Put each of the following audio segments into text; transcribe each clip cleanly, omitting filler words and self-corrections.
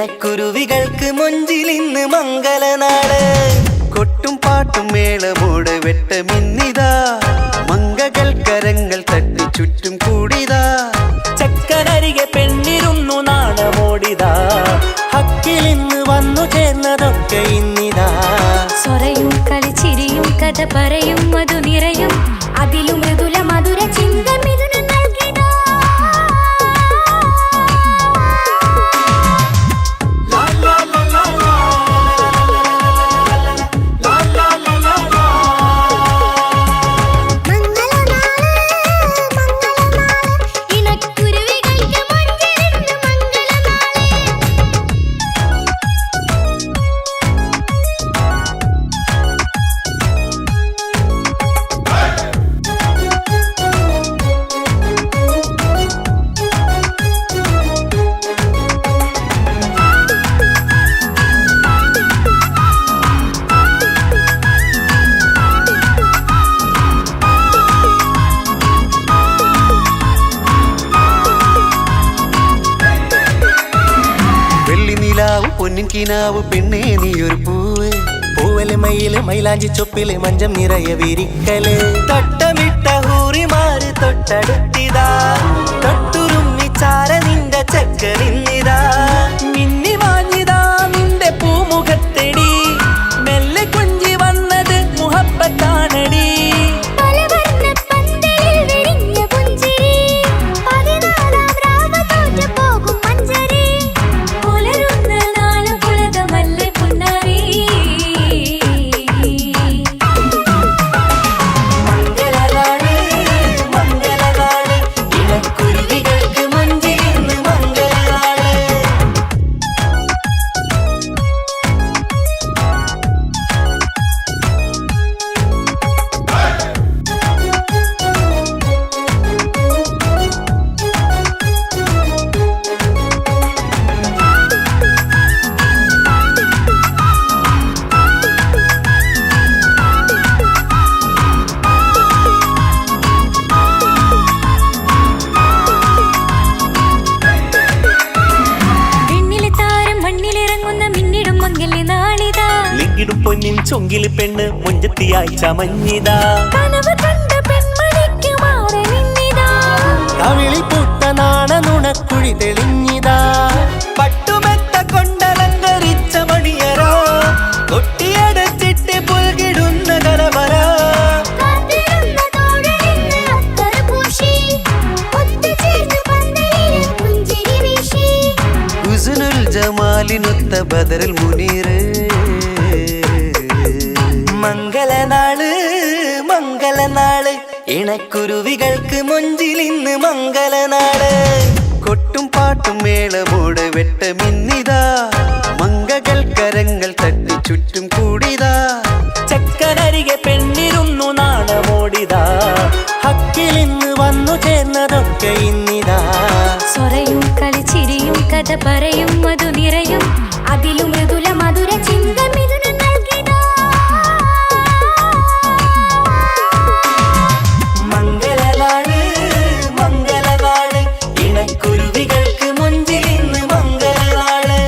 ഇണക്കുരുവികൾക്ക് മൊഞ്ചിലിന്ന് മംഗലനാള്. കൊട്ടും പാട്ടും മേളമോടെ വെട്ടമിന്നിതാ, മംഗകൾ കരങ്ങൾ തട്ടി ചുറ്റും കൂടിതാ. ചക്കനരികെ പെണ്ണിരുന്നു നാണമോടിതാ, ഹക്കിലിന്ന് വന്നു ചേർന്നതൊക്കെ ഇന്നിതാ. സ്വരയും കളിച്ചിരിയും കഥ പറയും മധു നിറയും, അതിലും മൃദുല മധുര ചിന്ത മിഥുനം നൽകിതാ. പൊന്നിൻ കിനാവ് പെണ്ണേ നീയൊരു പൂവ്, പൂവല് മയില് മൈലാഞ്ചി ചൊപ്പില് മഞ്ചം നിറയെ വിരിക്കല്. തട്ടമിട്ട ഹൂറിമാര് തൊട്ടടുത്തിതാ, തൊട്ടുരുമ്മി ചാര നിന്റെ ചക്കനിന്നിതാ. മിന്നി മാഞ്ഞിതാ നിന്റെ പൂമുഖത്തെടി, മെല്ലെ കുഞ്ചി വന്നത് മുഹബത്താണടി. പൊന്നിൻ ചൊങ്കില് പെണ്ണ് മുഞ്ചത്തിയായി ചമഞ്ഞിതാ, കവിളിൽ പൂത്ത നാണ നുണക്കുഴി തെളിഞ്ഞിതാ. പട്ടുമെത്ത കൊണ്ടലങ്കരിച്ച മണിയറോ, കൊട്ടിയടച്ചിട്ട് പുൽകിടുന്ന കലവര. ഹുസ്നുൽ ജമാലിനൊത്ത ബദറുൽ മുനീറ്. മംഗലനാള് മംഗലനാള്, ഇണക്കുരുവികൾക്ക് മൊഞ്ചിലിന്ന് മംഗലനാള്. കൊട്ടും പാട്ടും മേളമോടെ വെട്ടമിന്നിതാ, മംഗകൾ കരങ്ങൾ തട്ടി ചുറ്റും കൂടിതാ. ചക്കനരികെ പെണ്ണിരുന്നു നാണമോടിതാ, ഹക്കിലിന്ന് വന്നു ചേർന്നതൊക്കെ ഇന്നിതാ. സ്വരയും കളിച്ചിരിയും കഥ പറയും മധു നിറയും, അതിലും മൃദുല മധുര ചിന്ത മിഥുനം നൽകിതാ. മംഗലനാള് മംഗലനാള്, ഇണക്കുരുവികൾക്ക് മൊഞ്ചിലിന്ന് മംഗലനാള്.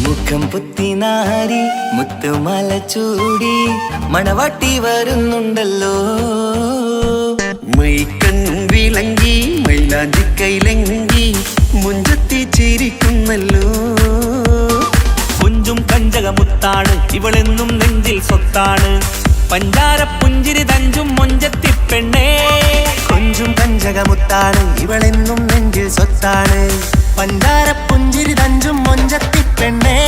മുഖം പുത്തിനാരി മുത്തുമാല ചൂടി മണവാട്ടി വരുന്നുണ്ടല്ലോ. മൈക്കണ്ണും വിളങ്ങി മൈലാഞ്ചി കൈലങ്കി മുഞ്ചത്തി ചിരിക്കുന്നല്ലോ. കുഞ്ചും കഞ്ചകമുത്താണ് ഇവളെന്നും നെഞ്ചിൽ സ്വത്താണ്. പഞ്ചാര പുഞ്ചിരി തഞ്ചും മൊഞ്ചത്തി പെണ്ണേ. കൊഞ്ചും കഞ്ചകമുത്താണ് ഇവളെന്നും നെഞ്ചിൽ സ്വത്താണ്. പഞ്ചാര പുഞ്ചിരി തഞ്ചും മൊഞ്ചത്തി പെണ്ണേ.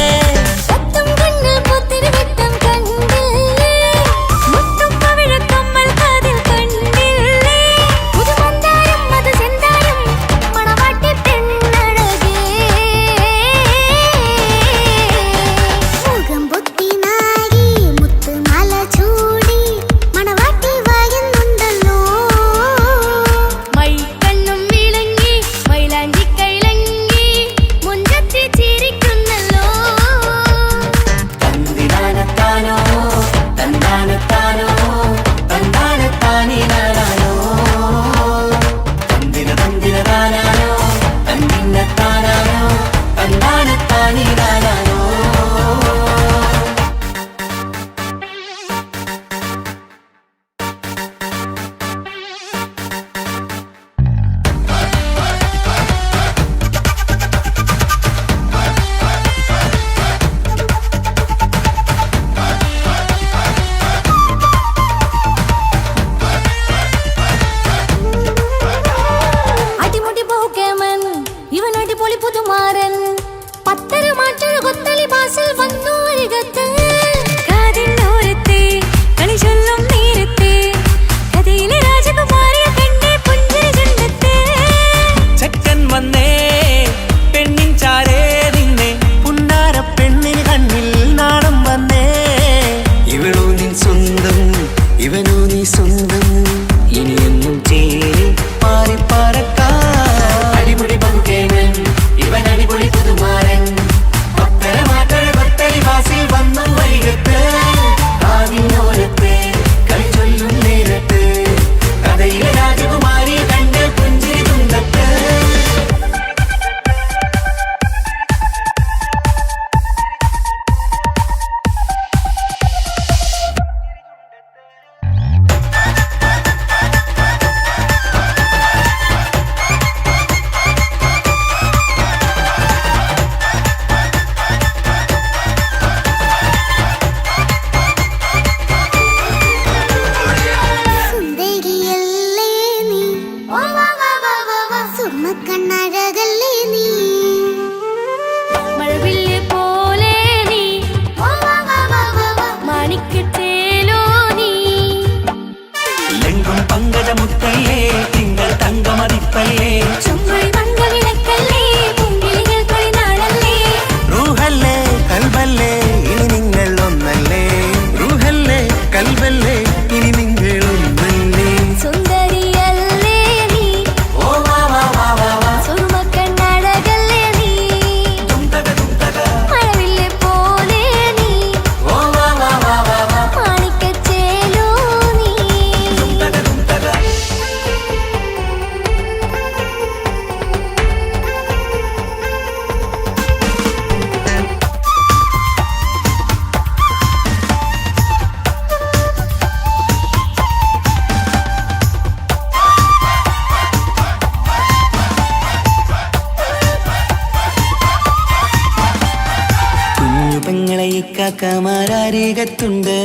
കാക്കമാരരികത്തുണ്ട്.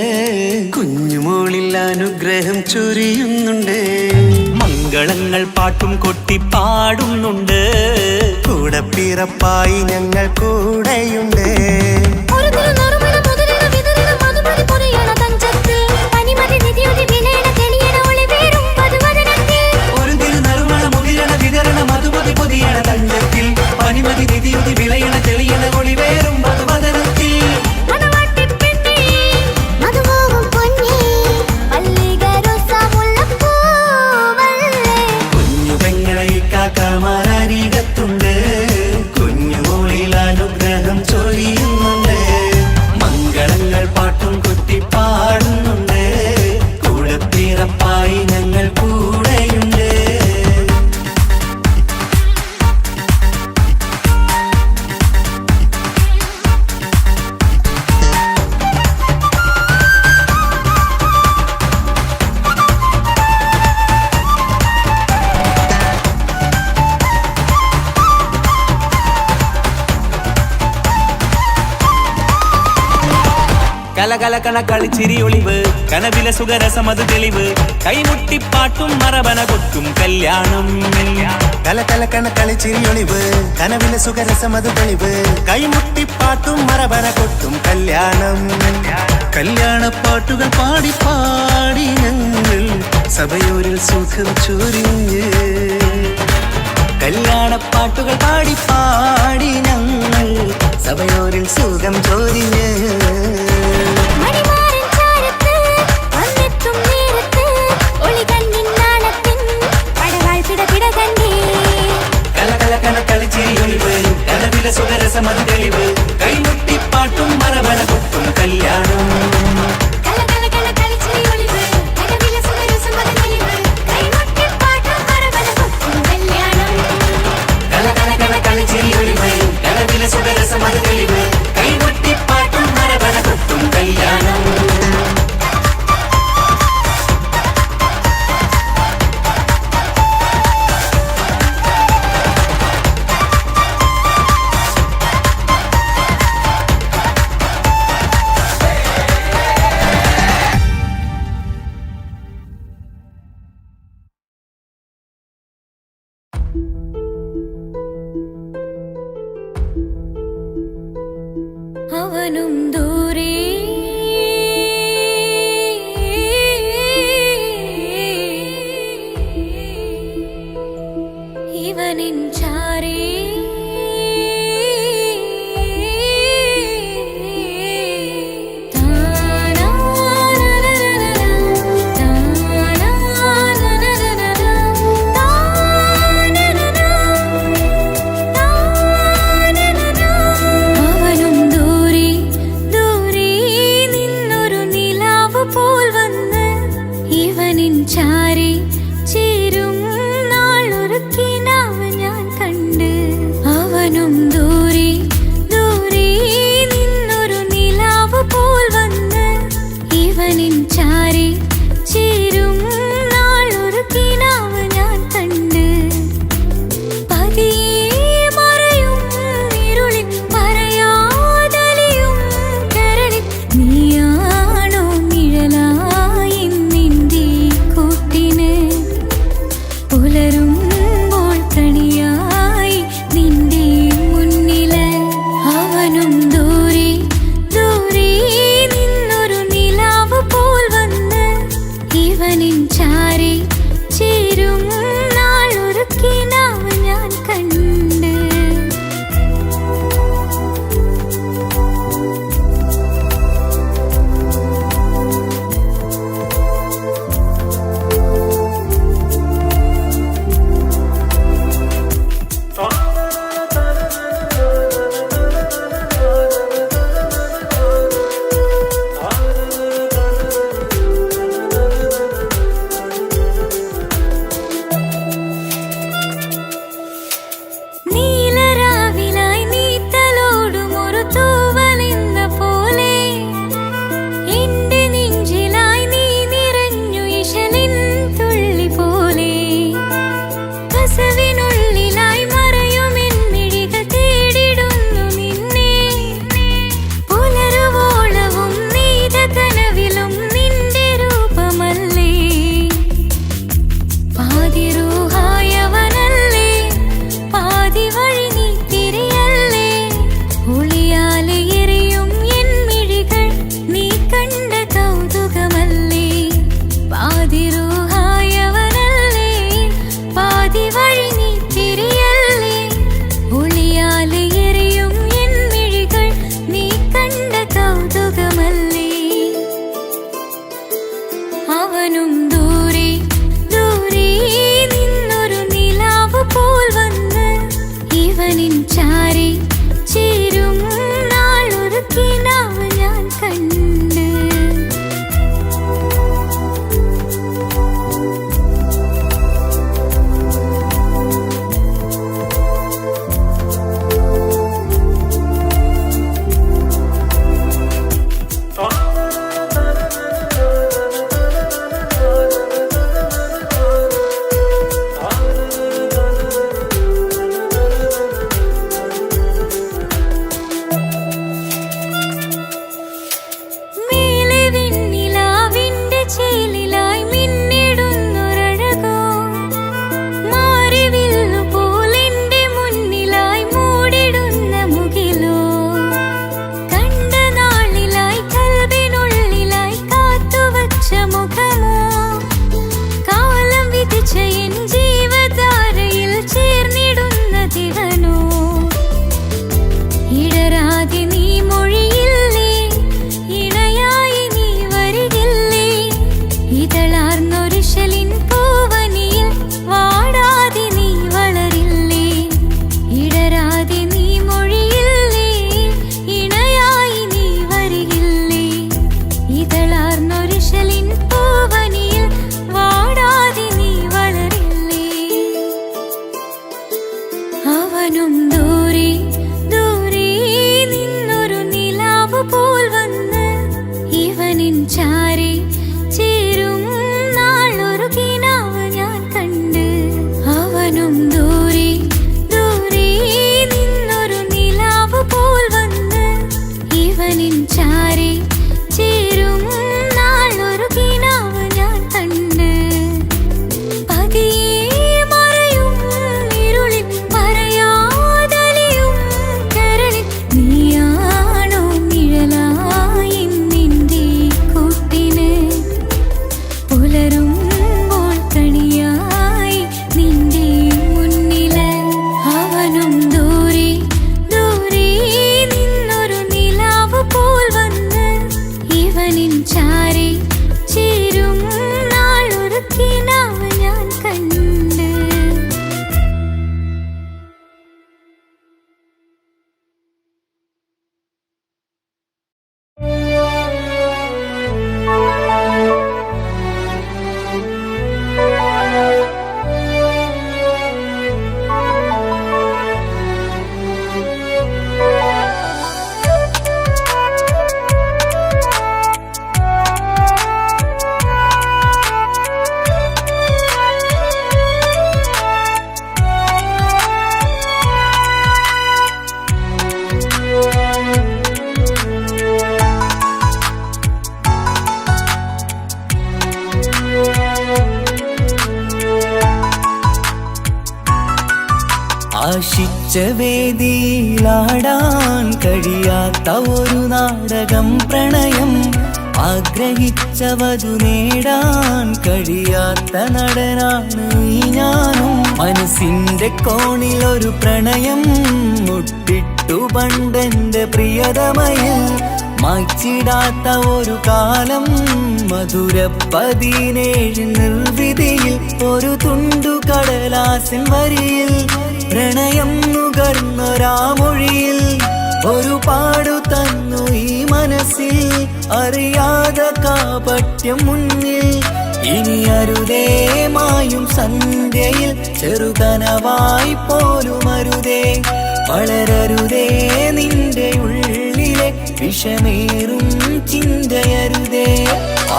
കുഞ്ഞുമോളിൽ അനുഗ്രഹം ചൊരിയുന്നുണ്ട്. മംഗളങ്ങൾ പാട്ടും കൊട്ടി പാടുന്നുണ്ട്. കൂടെ പിറപ്പായി ഞങ്ങൾ കൂടെയുണ്ട്. പനിമതി നിധിയുതി വിളയണ തെളിയണ ഒളിവേറും മധുവദനത്തിൽ. കുഞ്ഞു പെങ്ങളെ കാക്കമാരരികത്തുണ്ട്. കുഞ്ഞുമോളിൽ അനുഗ്രഹം ചൊരിയുന്നുണ്ട്. മംഗളങ്ങൾ പാട്ടും കൊട്ടി പാടുന്നുണ്ട്. കൂടെ പിറപ്പായി ഞങ്ങൾ കൂടെയുണ്ട്. കലകലകണ കളിച്ചിരി ഒളിവ് കനവിലെ സുഖരസമത് തെളിവ് കൈമുട്ടിപ്പാട്ടും മറവന കൊട്ടും കല്യാണം കലകലകണ കളിച്ചിരിയൊളിവ് കനവിലെ സുഖരസമത് തെളിവ് കൈമുട്ടിപ്പാട്ടും മറവന കൊട്ടും കല്യാണം കല്യാണപ്പാട്ടുകൾ പാടി പാടി ഞങ്ങൾ സഭയോരിൽ സുഖം ചൊരിഞ്ഞ് കല്യാണപ്പാട്ടുകൾ പാടി പാടി ഞങ്ങൾ സഭയോരിൽ സുഖം ചോദിഞ്ഞ് മണിമാരൻ ചാരത്ത് വന്നെത്തും നേരത്ത് ഒളികണ്ണിൻ നാളത്തിൻ പടവാൾ പിടപിട കണ്ടേ കലകലകണ കളിച്ചിരിയൊളിവ് കനവിലെ സുഖരസമത് തെളിവ് കൈമുട്ടിപ്പാട്ടും മറവന കൊട്ടും കല്യാണം കലകലകണ കളിച്ചിരിയൊളിവ് കനവിലെ സുഖരസമത് തെളിവ് കൈമുട്ടിപ്പാട്ടും മറവന കൊട്ടും കല്യാണം കലകലകണ കളിച്ചിരിയൊളിവ് കനവിലെ സുഖരസമത് തെളിവ് കൈമുട്ടിപ്പാട്ടും മറവന കൊട്ടും കല്യാണം അവനും ദൂരെ ഇവനിൻ ചാരേ അവനും ദൂരെ ദൂരെ നിന്നൊരു നിലാവ് പോൽ വന്ന് ഇവനിൻ ചാരേ ചേരും നാളൊരു കിനാവ് ഞാൻ കണ്ട് അവനും ദൂരെ ദൂരെ നിന്നൊരു നിലാവ് പോൽ വന്ന് ഇവനിൻ ചാരി ചേരും നാളൊരു കിനാവ് ഞാൻ കണ്ട്. അവനും ദൂരെ ദൂരെ നിന്നൊരു നിലാവ് പോൽ വന്ന് ഇവനിൻ ചാരി ചേരും നാളൊരു കിനാവ് ഞാൻ കണ്ട്. പതിയെ മറയും ഇരുളിൽ പറയാതലിയും കരളിൽ നീയാണോ നിഴലായി നിന്റെ കൂട്ടിന്. പുലരുമ്പോൾ കണിയായി നിന്റെ മുന്നില്. അവനും ദൂരെ ദൂരെ നിന്നൊരു നിലാവ് പോൽ വന്ന് ഇവനിൻ ചാരി ചേരും നാളൊരു കിനാവ് ഞാൻ കണ്ട്. ആശിച്ച വേദിയിലാടാൻ കഴിയാത്ത ഒരു നാടകം പ്രണയം. ആഗ്രഹിച്ചവതു നേടാൻ കഴിയാത്ത നടനാണ് ഈ ഞാനും. മനസ്സിന്റെ കോണിൽ ഒരു പ്രണയം മുട്ടിട്ടു പണ്ടെന്റെ പ്രിയതമയിൽ. മായ്ച്ചിടാത്ത ഒരു കാലം മധുര 17 നിർവൃതിയിൽ. ഒരു തുണ്ടു കടലാസിൻ വരിയിൽ പ്രണയം നുകർന്നൊരാമൊഴിയിൽ. ഒരു പാടു തന്നു ഈ മനസ്സിൽ അറിയാതെ കാപട്യം മുന്നിൽ. ഇനി അരുതേ മായും സന്ധ്യയിൽ ചെറുകനവായി പോലും അരുതേ. വളരരുതേ നിന്റെ ഉള്ളിലെ വിഷമേറും ചിന്തയരുതേ.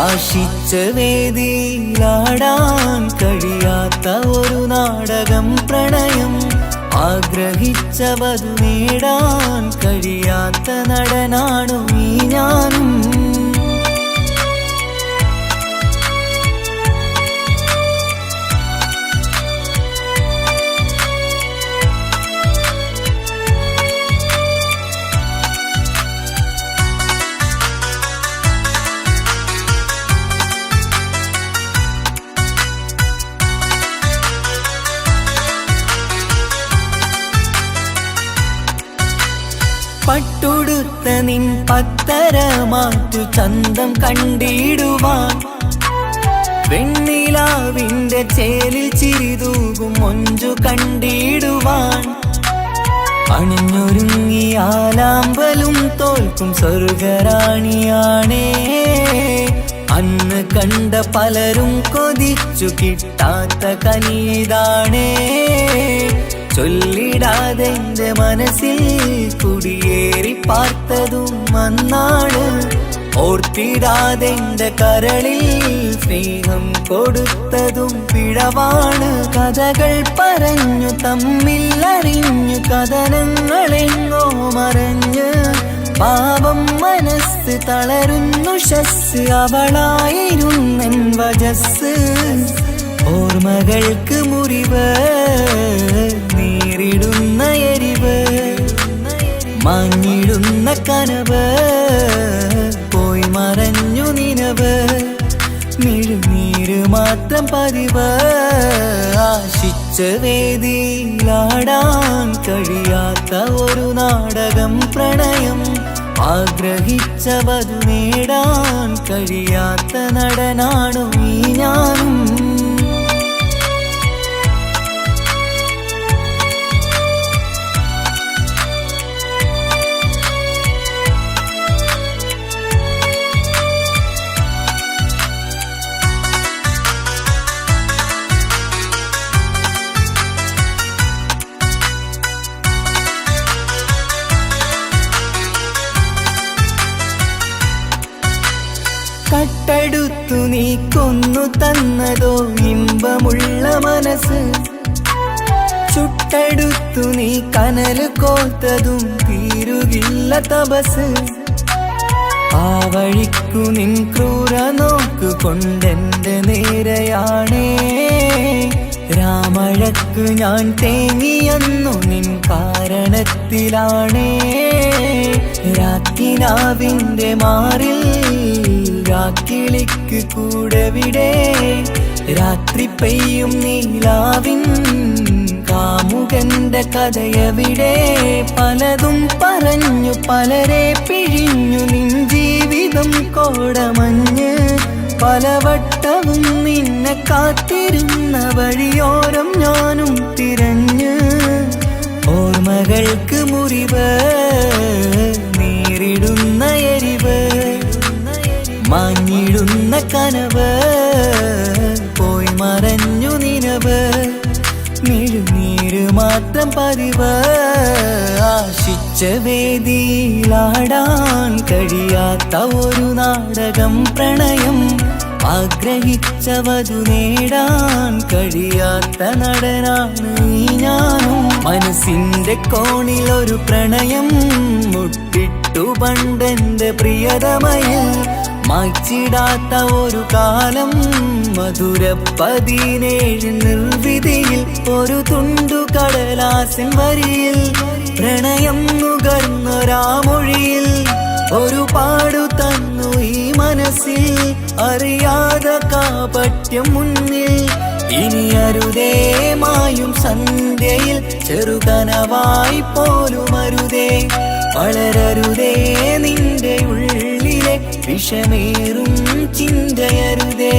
ആശിച്ച വേദിയിലാടാൻ കഴിയാത്ത ഒരു നാടകം പ്രണയം. ആഗ്രഹിച്ചവതു നേടാൻ കഴിയാത്ത നടനാണു ഈ ഞാനും. പട്ടുടുത്ത നിൻ പത്തര മാറ്റു ചന്തം കണ്ടിടുവാൻ. വെണ്ണിലാവിന്റെ ചേലിൽ ചിരിതൂകും മൊഞ്ചു കണ്ടിടുവാൻ. അണിഞ്ഞൊരുങ്ങിയാലാമ്പലും തോൽക്കും സ്വർഗറാണിയാണേ. അന്ന് കണ്ട പലരും കൊതിച്ചു കിട്ടാത്ത കനീതാണേ. ചൊല്ലിടാതെ എന്റെ മനസ്സിൽ കുടിയേറി പാർത്തതും അന്നാണ്. ഓർത്തിടാതെ എന്റെ കരളിൽ സ്നേഹം കൊടുത്തതും പിഴവാണ്. കഥകൾ പറഞ്ഞു തമ്മിൽ അറിഞ്ഞു കഥനങ്ങളെങ്ങോ മറഞ്ഞ്. പാപം മനസ്സ് തളരുന്നു ശസ് അവളായിരുന്നെൻ വജസ്. ഓർമ്മകൾക്ക് മുറിവ് നേരിടുന്ന എരിവ്. മാഞ്ഞിടുന്ന കനവ് പോയി മറഞ്ഞു നിനവ്. മിഴുനീര് മാത്രം പതിവ്. ആശിച്ച വേദിയിലാടാൻ കഴിയാത്ത ഒരു നാടകം പ്രണയം. ആഗ്രഹിച്ചവതു നേടാൻ കഴിയാത്ത നടനാണു ഈ ഞാനും. എനിക്കൊന്നു തന്നതോ ഇമ്പമുള്ള മനസ്സ്. ചുട്ടെടുത്തു നീ കനല് കോർത്തതും തീരുകില്ല തപസ്. ആ വഴിക്കു നിൻ ക്രൂര നോക്കു കൊണ്ടെന്റെ നേരെയാണേ. രാമഴക്ക് ഞാൻ തേങ്ങിയെന്നു നിൻ കാരണത്തിലാണേ. രാക്കിനാവിന്റെ മാറിൽ രാക്കിളിക്ക് കൂടെവിടെ. രാത്രി പെയ്യും നീലാവിൻ കാമുകന്റെ കഥയവിടെ. പലതും പറഞ്ഞു പലരെ പിഴിഞ്ഞു നിൻ ജീവിതം കോടമഞ്ഞ്. പലവട്ടവും നിന്നെ കാത്തിരുന്ന വഴിയോരം ഞാനും തിരഞ്ഞ്. ഓർമ്മകൾക്ക് മുറിവ് നേരിടുന്ന എരിവ്. മാഞ്ഞിടുന്ന കനവ് പോയി മറഞ്ഞു നിനവ്. നീര് മാത്രം പതിവ്. ആശിച്ച വേദിയിലാടാൻ കഴിയാത്ത ഒരു നാടകം പ്രണയം. ആഗ്രഹിച്ച വധു നേടാൻ കഴിയാത്ത നടനാണ് ഈ ഞാനും. മനസ്സിന്റെ കോണിൽ ഒരു പ്രണയം മുട്ടിട്ടു പണ്ടെന്റെ പ്രിയതമയിൽ. മായ്ച്ചിടാത്ത ഒരു കാലം മധുര 17 നിർവിധിയിൽ. ഒരു തുണ്ടു കടലാസിൻ വരിയിൽ പ്രണയം നുകർന്നൊരാമൊഴിയിൽ. ഒരു പാടു തന്നു ഈ മനസ്സിൽ അറിയാതെ കാപട്യം മുന്നിൽ. ഇനി അരുതേ മായും സന്ധ്യയിൽ ചെറുകനവായി പോലും അരുതേ. വളരരുതേ നിന്റെ ഉള്ളിലെ വിഷമേറും ചിന്തയരുതേ.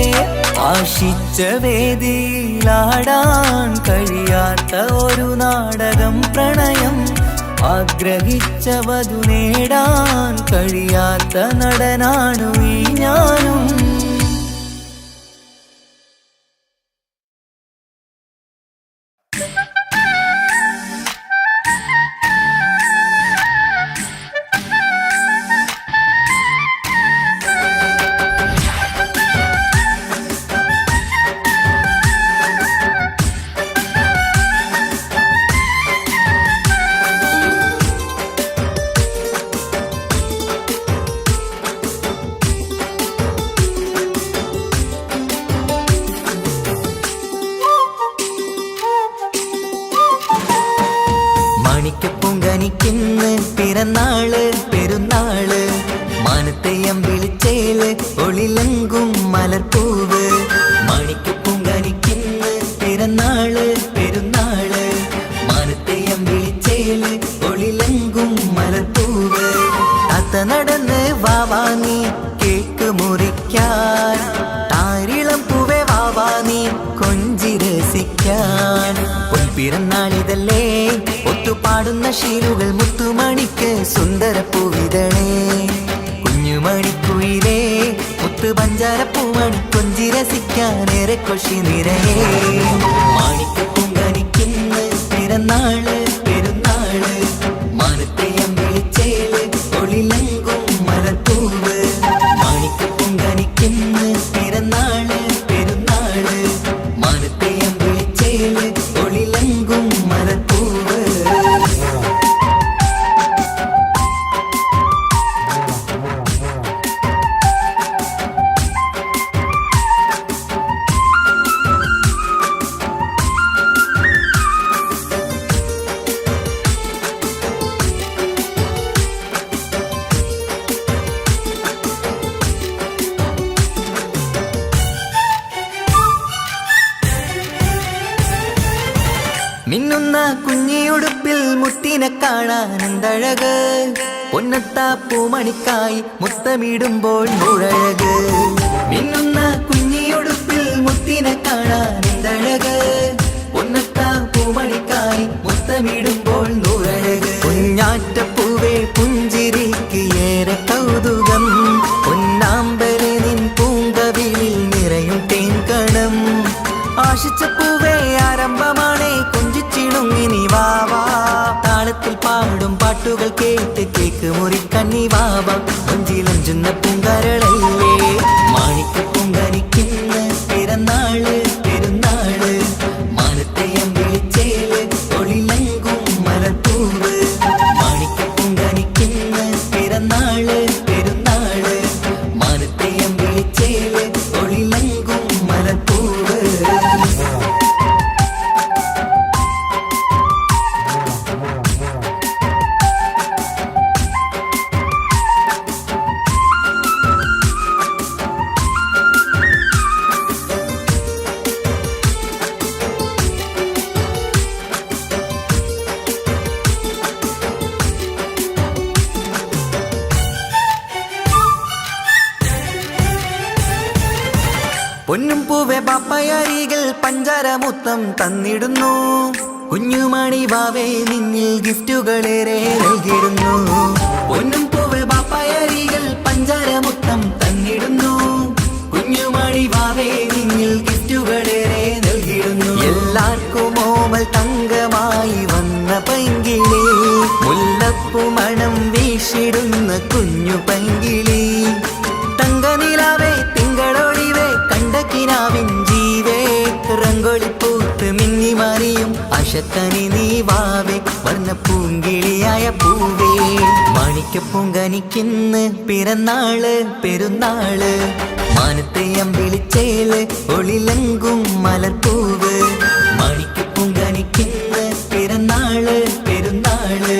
ആശിച്ച വേദിയിലാടാൻ കഴിയാത്ത ഒരു നാടകം പ്രണയം. ആഗ്രഹിച്ച വധു നേടാൻ കഴിയാത്ത നടനാണു ഈ ഞാനും. മാണിക്കപ്പൂങ്കനിക്കിന്ന് പിറന്നാള് പെരുന്നാള്. മാനത്തെയം വിളിച്ചേല് ഒളിലങ്കും മലർപ്പൂവ്. മാണിക്കപ്പൂങ്കനിക്കിന്ന് പിറന്നാള് പെരുന്നാള്. മാനത്തെയം വിളിച്ചേല് ഒളിലങ്കും മലർപ്പൂവ്. താത്ത നടന്ന് വാവാ നീ കേക്ക് മുറിക്കാൻ. താരിളം പൂവേ വാവാ നീ കൊഞ്ചി രസിക്കാൻ. പിറന്നാളിതല്ലേ ഒത്തുപാടുന്ന ശീലുകൾ മുത്തുമണിക്ക് സുന്ദരപ്പൂവിതളേ. കുഞ്ഞുമണിക്കുയിലേ മുത്തു പഞ്ചാരപ്പൂമണി കൊഞ്ചി രസിക്കാനേറെ കൊഷി നിറയേ. മാണിക്കപ്പൂങ്കനിക്കിന്ന് പിറന്നാള് പെരുന്നാള്. മാനത്തെയം വിളിച്ചേല് ഒളിലങ്കും മലർപ്പൂവ്. മാണിക്കപ്പൂങ്കനിക്കിന്ന് പിറന്നാള് പെരുന്നാള്. മാനത്തെയം വിളിച്ചേല് ഒളിലങ്കും മലർപ്പൂവ്. മിന്നുന്ന കുഞ്ഞിയുടുപ്പിൽ മുത്തിനെ കാണാൻ എന്തഴക്. പൊന്നത്താ പൂമണിക്കായി മുത്തമിടുമ്പോൾ മുഴഴക്. മിന്നുന്ന കുഞ്ഞിയുടുപ്പിൽ മുത്തിനെ കാണാൻ എന്തഴക്. പൊന്നത്താ പൂമണിക്കായി മുത്തമിടുമ്പോൾ മുഴഴക്. കുഞ്ഞാറ്റപ്പൂവേ പുഞ്ചിരിക്ക് ഏറെ കൗതുകം. പൊന്നാമ്പലെ നിൻ പൂങ്കവിളിൽ നിറയും തേൻകണം. ആശിച്ച പൂവേ ആരംഭമാണേ കൊഞ്ചിച്ചിണുങ്ങിനി വാവാ. താളത്തിൽ പാടും പാട്ടുകൾ കേട്ട് കേക്ക് മുറിക്കണ്ണി വാവാ. കൊഞ്ചിലഞ്ചുന്ന പൂങ്കരളല്ലേ. മാണിക്കപ്പൂങ്കനിക്കിന്ന് പൊന്നും പൂവെ ബാപ്പയരികിൽ പഞ്ചാര മുത്തം തന്നിടുന്നു. കുഞ്ഞുമണി വാവേ നിന്നിൽ ഗിഫ്റ്റുകളേറെ നൽകിടുന്നു. പൊന്നും പൂവെ ബാപ്പയരികിൽ പഞ്ചാര മുത്തം തന്നിടുന്നു. കുഞ്ഞുമണി വാവേ നിന്നിൽ ഗിഫ്റ്റുകളേറെ നൽകിടുന്നു. എല്ലാവർക്കും ഓമൽ തങ്കമായി വന്ന പൈങ്കിളി, മുല്ലപ്പൂ മണം വീശിടുന്ന കുഞ്ഞു പൈങ്കിളി. തങ്കനിലാവേ തിങ്കളൊളിവേ കണ്ടക്കിനാവിൻ ജീവേ, റംഗോളിപ്പൂത്ത് മിന്നി മാറിയും അശത്തനി നീ വാവേ, വർണ്ണ പൂങ്കിളിയായ പൂവേ. മാണിക്കപ്പൂങ്കനിക്കിന്ന് പിറന്നാള് പെരുന്നാള്, മാനത്തെ അമ്പിളിച്ചേല് ഒളിലങ്കും മലർപ്പൂവ്. മാണിക്കപ്പൂങ്കനിക്കിന്ന് പിറന്നാള് പെരുന്നാള്,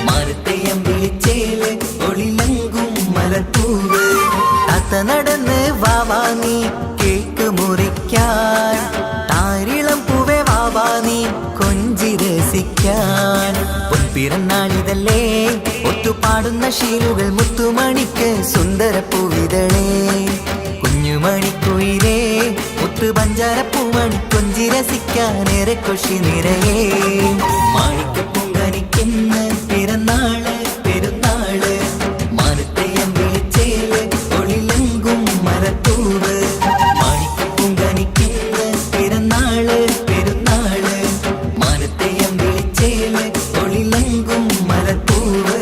മാനത്തെ അമ്പിളിച്ചേല് ഒളിലങ്കും മലർപ്പൂവ്. താത്ത നടന്ന് വാവാ നീ കേക്ക് മുറിക്കാൻ, താരിളം പൂവേ വാവാ നീ കൊഞ്ചി രസിക്കാൻ. പൊൻപിറന്നാളിതല്ലേ ഒത്തുപാടുന്ന ശീലുകൾ മുത്തുമണിക്ക് സുന്ദര പൂവിതളേ. കുഞ്ഞുമണിക്കുയിലേ മുത്തു പഞ്ചാരപ്പൂമണി കൊഞ്ചി രസിക്കാനേറെ കൊഷി നിറയേ. മാണിക്കപ്പൂങ്കനിക്കിന്ന് പിറന്നാള് പെരുന്നാള്, മാനത്തെ അമ്പിളിച്ചേല് ഒളിലങ്കും മലർപ്പൂവ്. മാണിക്കപ്പൂങ്കനിക്കിന്ന് പിറന്നാള് പെരുന്നാള്, മാനത്തെ അമ്പിളിച്ചേല് ഒളിലങ്കും മലർപ്പൂവ്.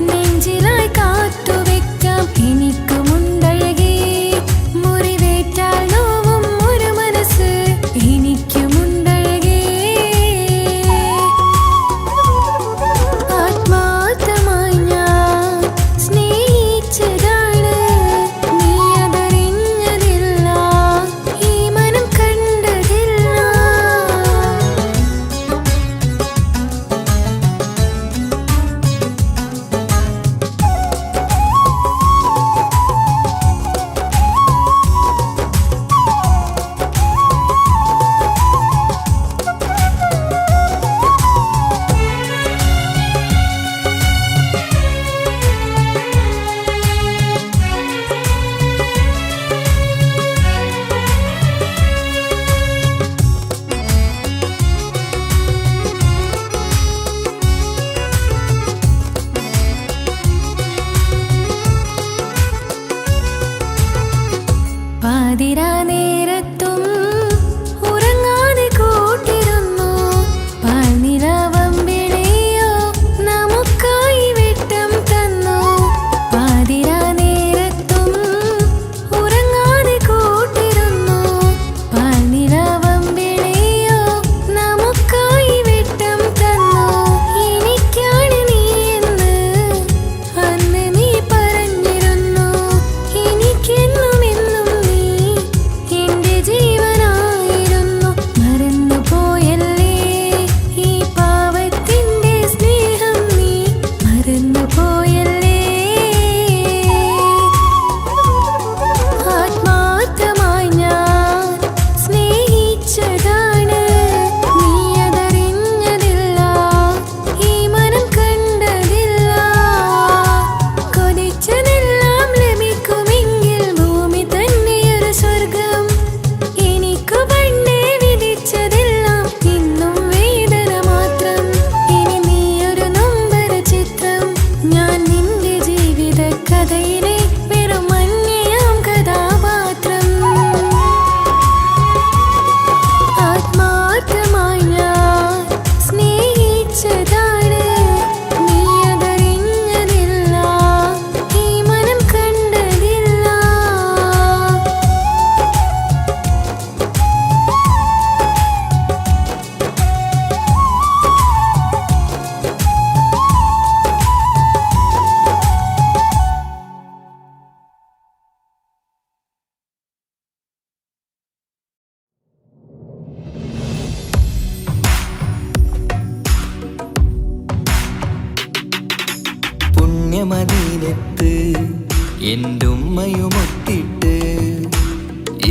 നെഞ്ചിലായി പുണ്യമദീനത്ത് എൻ്റെ ഉമ്മയുമൊത്തിട്ട്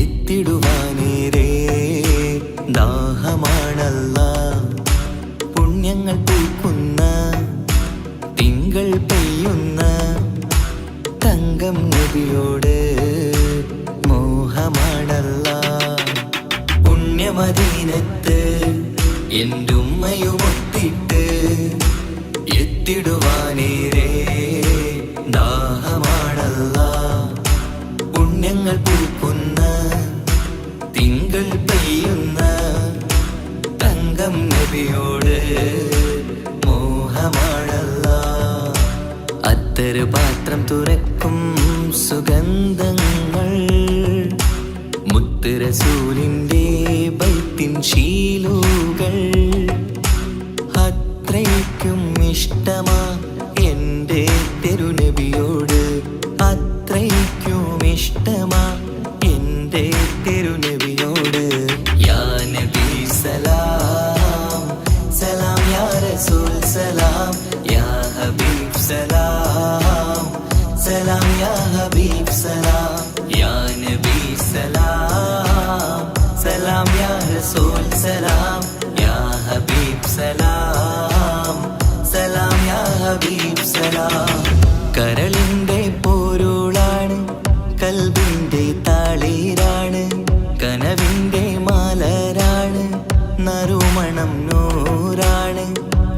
എത്തിടുവാനേരേ ദാഹമാണല്ല. പുണ്യങ്ങൾ പൂക്കുന്ന തിങ്കൾ പെയ്യുന്ന തങ്കം നബിയോട് മോഹമാണല്ല. പുണ്യമദീനത്ത് എൻ്റെ ഉമ്മയുമൊത്തിട്ട് എത്തിടുവാനേരേ ദാഹമാണല്ല. പുണ്യങ്ങൾ പൂക്കുന്ന തിങ്കൾ പെയ്യുന്ന തങ്കം നബിയോട് മോഹമാണല്ല. അത്തറ് പാത്രം തുറക്കും സുഗന്ധങ്ങൾ മുത്ത് റസൂലിൻ്റെ ബൈത്തിൻ ശീലുകൾ. അത്രയ്ക്കും ഇഷ്ടമാ എൻ്റെ തിരുനബിയോട്, അത്രയ്ക്കും ഇഷ്ടമാ എൻ്റെ തിരുനബിയോട്. യാ നബി സലാം സലാം, യാ റസൂൽ സലാം, യാ ഹബീബ് സലാം സലാം, യാ ഹബീബ് സലാം, യാ നബി സലാം സലാം, യാ റസൂൽ സലാം, യാ ഹബീബ് സലാം സലാം, യാ ഹബീബ് സലാം. കരളിൻ്റെ പോരുളാണ്, കൽബിൻ്റെ താളീരാണ്, കനവിൻ്റെ മാലരാണ്, നറുമണം നൂറാണ്.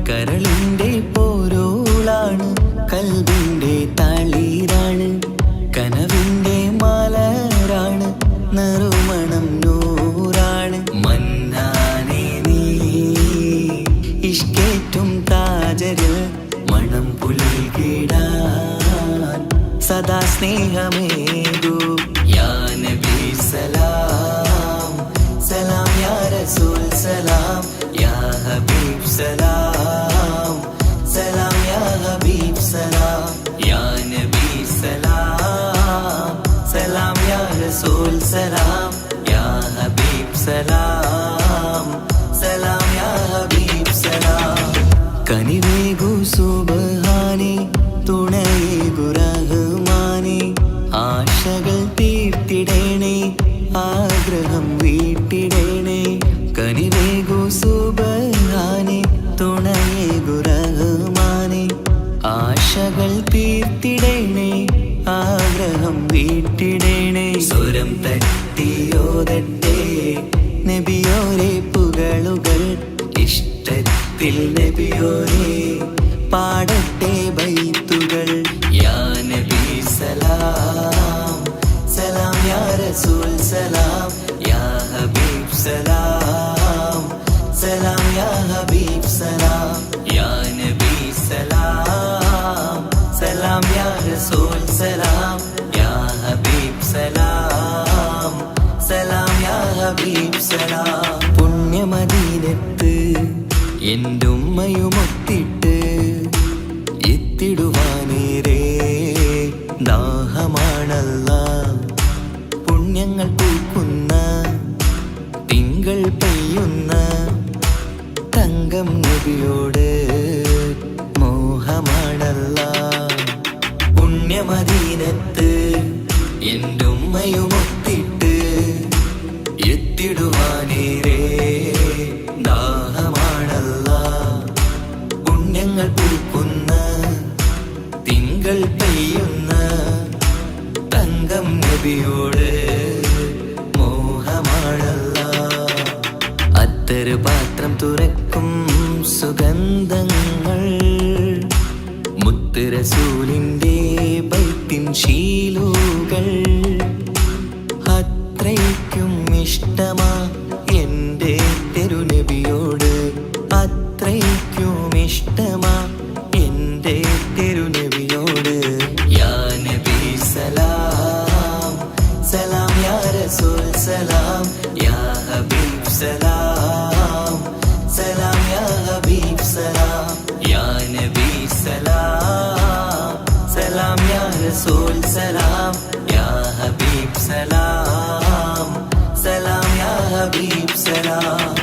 കരളിൻ്റെ പോരുളാണ്, കൽബിൻ്റെ താളീരാണ്, കനവിൻ്റെ മാലരാണ്, നറുമണം നൂറാണ്. മന്നാനേ നീ ഇഷ്കേറ്റും താജരിൽ മണം പുൽകിടാൻ സദാ സ്നേഹമേകൂ. യാ നബി സലാം സലാം, യാ റസൂൽ സലാം, യാ ഹബീബ് സലാം സലാം, യാ ഹബീബ് സലാം, യാ നബി സലാം സലാം, യാ റസൂൽ സലാം, യാ ഹബീബ് സലാം സലാം, യാ ഹബീബ് സലാം. കനിവേകു സുബ്ഹാനേ, തുണയേകു റഹ്മാനേ, ആശകൾ തീർത്തിടേണേ, ആഗ്രഹം വീട്ടിടേണേ. കനിവേകു സുബ്ഹാനേ, തുണയേകു റഹ്മാനേ, ആശകൾ തീർത്തിടേണേ, ആഗ്രഹം വീട്ടിടേണേ. സ്വരം തട്ടിയോതട്ടെ നബിയോരെ പുകളുകൾ, ഇഷ്ടത്തിൽ നബിയോരെ പാടട്ടെ ബൈത്തുകൾ. യാ നബി സലാം സലാം, യാ റസൂൽ സലാം, യാ ഹബീബ് സലാം സലാം, യാ ഹബീബ് സലാം, യാ നബി സലാം സലാം, യാ റസൂൽ സലാം, യാ ഹബീബ് സലാം സലാം, യാ ഹബീബ് സലാം. പുണ്യമദീനത്ത് എൻ്റെ ഉമ്മയുമൊത്തിട്ട് എത്തിടുവാനേരേ ദാഹമാണല്ല. പുണ്യങ്ങൾ പൂക്കുന്ന തിങ്കൾ പെയ്യുന്ന തങ്കം നബിയോട് മോഹമാണല്ല. പുണ്യമദീനത്ത് എൻ്റെ ഉമ്മയുമൊത്തിട്ട് എത്തിടുവാനേരേ ദാഹമാണല്ല. പുണ്യങ്ങൾ പൂക്കുന്ന തിങ്കൾ പെയ്യുന്ന തങ്കം നബിയോട് മോഹമാണല്ല. അത്തറ് പാത്രം തുറക്കും സുഗന്ധങ്ങൾ മുത്ത് റസൂലിൻ്റെ ബൈത്തിൻ ശീലുകൾ. അത്രയ്ക്കും ഇഷ്ടമാ എൻ്റെ തിരുനബിയോട്, അത്രയ്ക്കും ഇഷ്ടമാ എൻ്റെ തിരുനബിയോട്. യാ നബി സലാം സലാം, യാ റസൂൽ സലാം, യാ ഹബീബ് സലാം സലാം, യാ ഹബീബ് സലാം, യാ നബി സലാം സലാം, യാ റസൂൽ സലാം, യാ ഹബീബ് സലാം സലാം, യാ ഹബീബ് സലാം.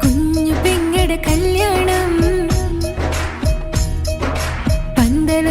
കുഞ്ഞു പെങ്ങടെ കല്യാണം പന്തൽ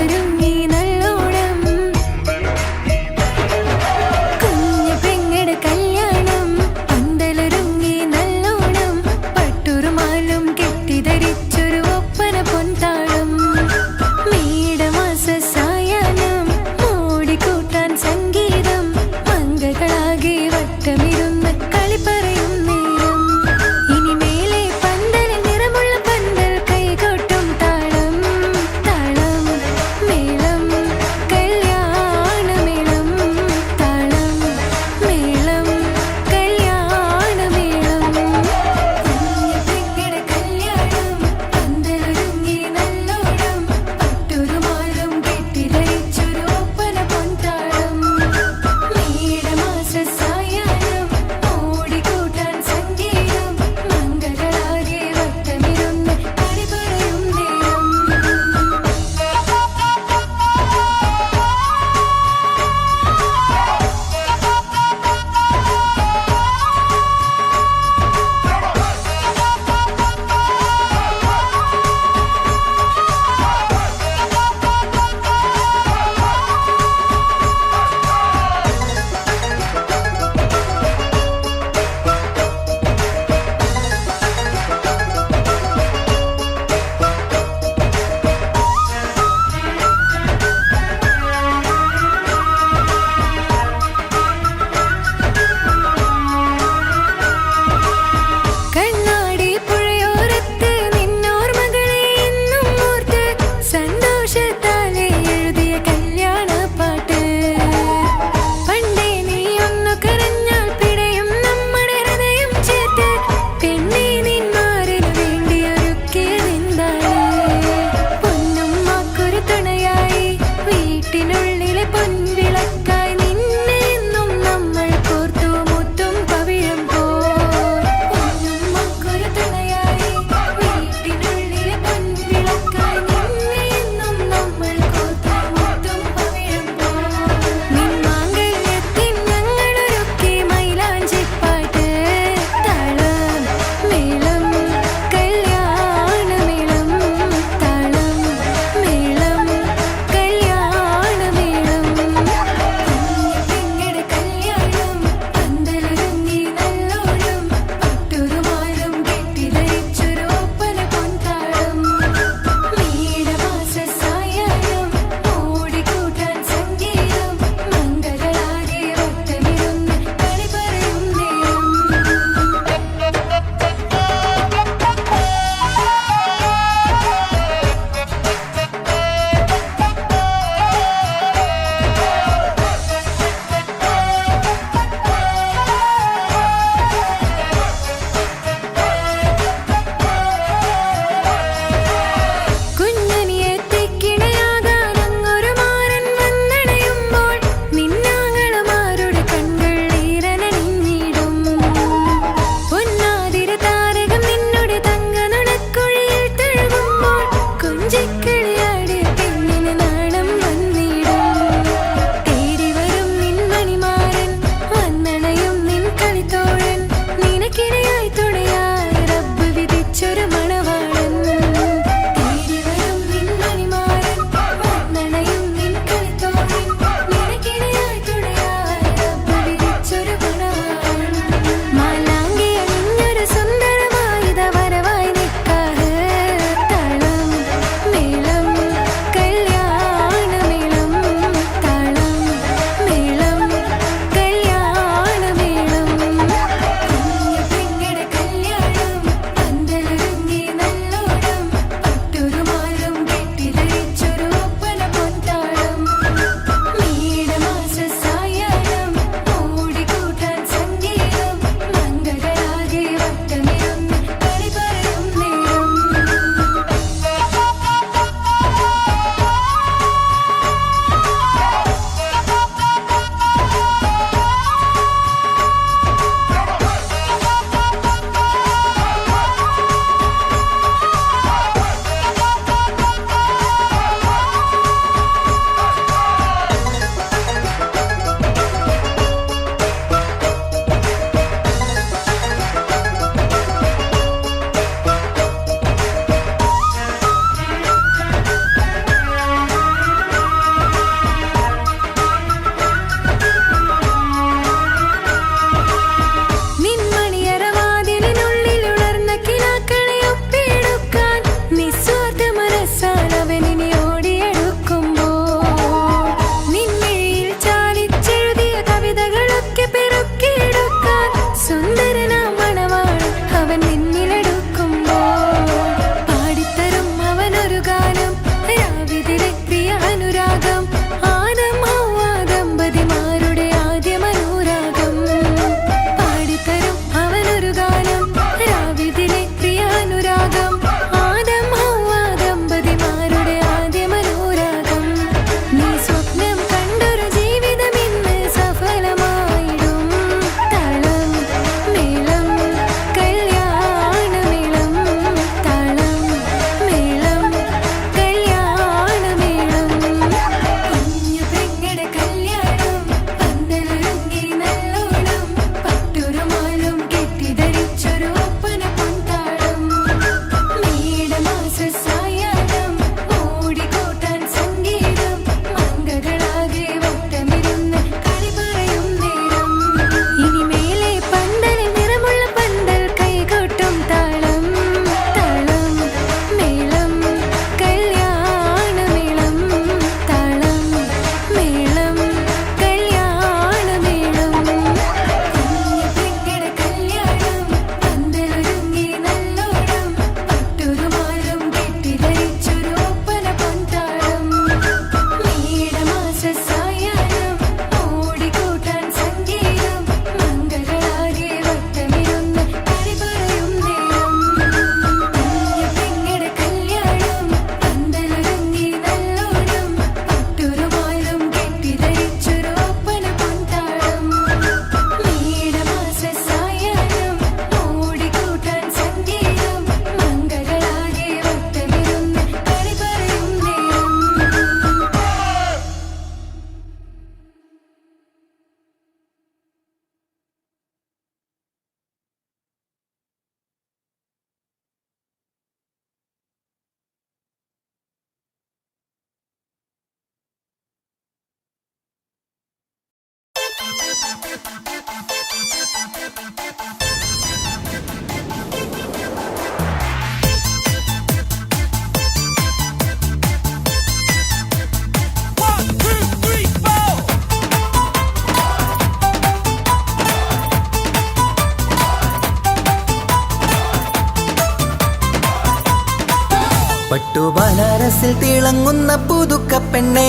പട്ടുബനാരസിൽ തിളങ്ങുന്ന പുതുക്ക പെണ്ണെ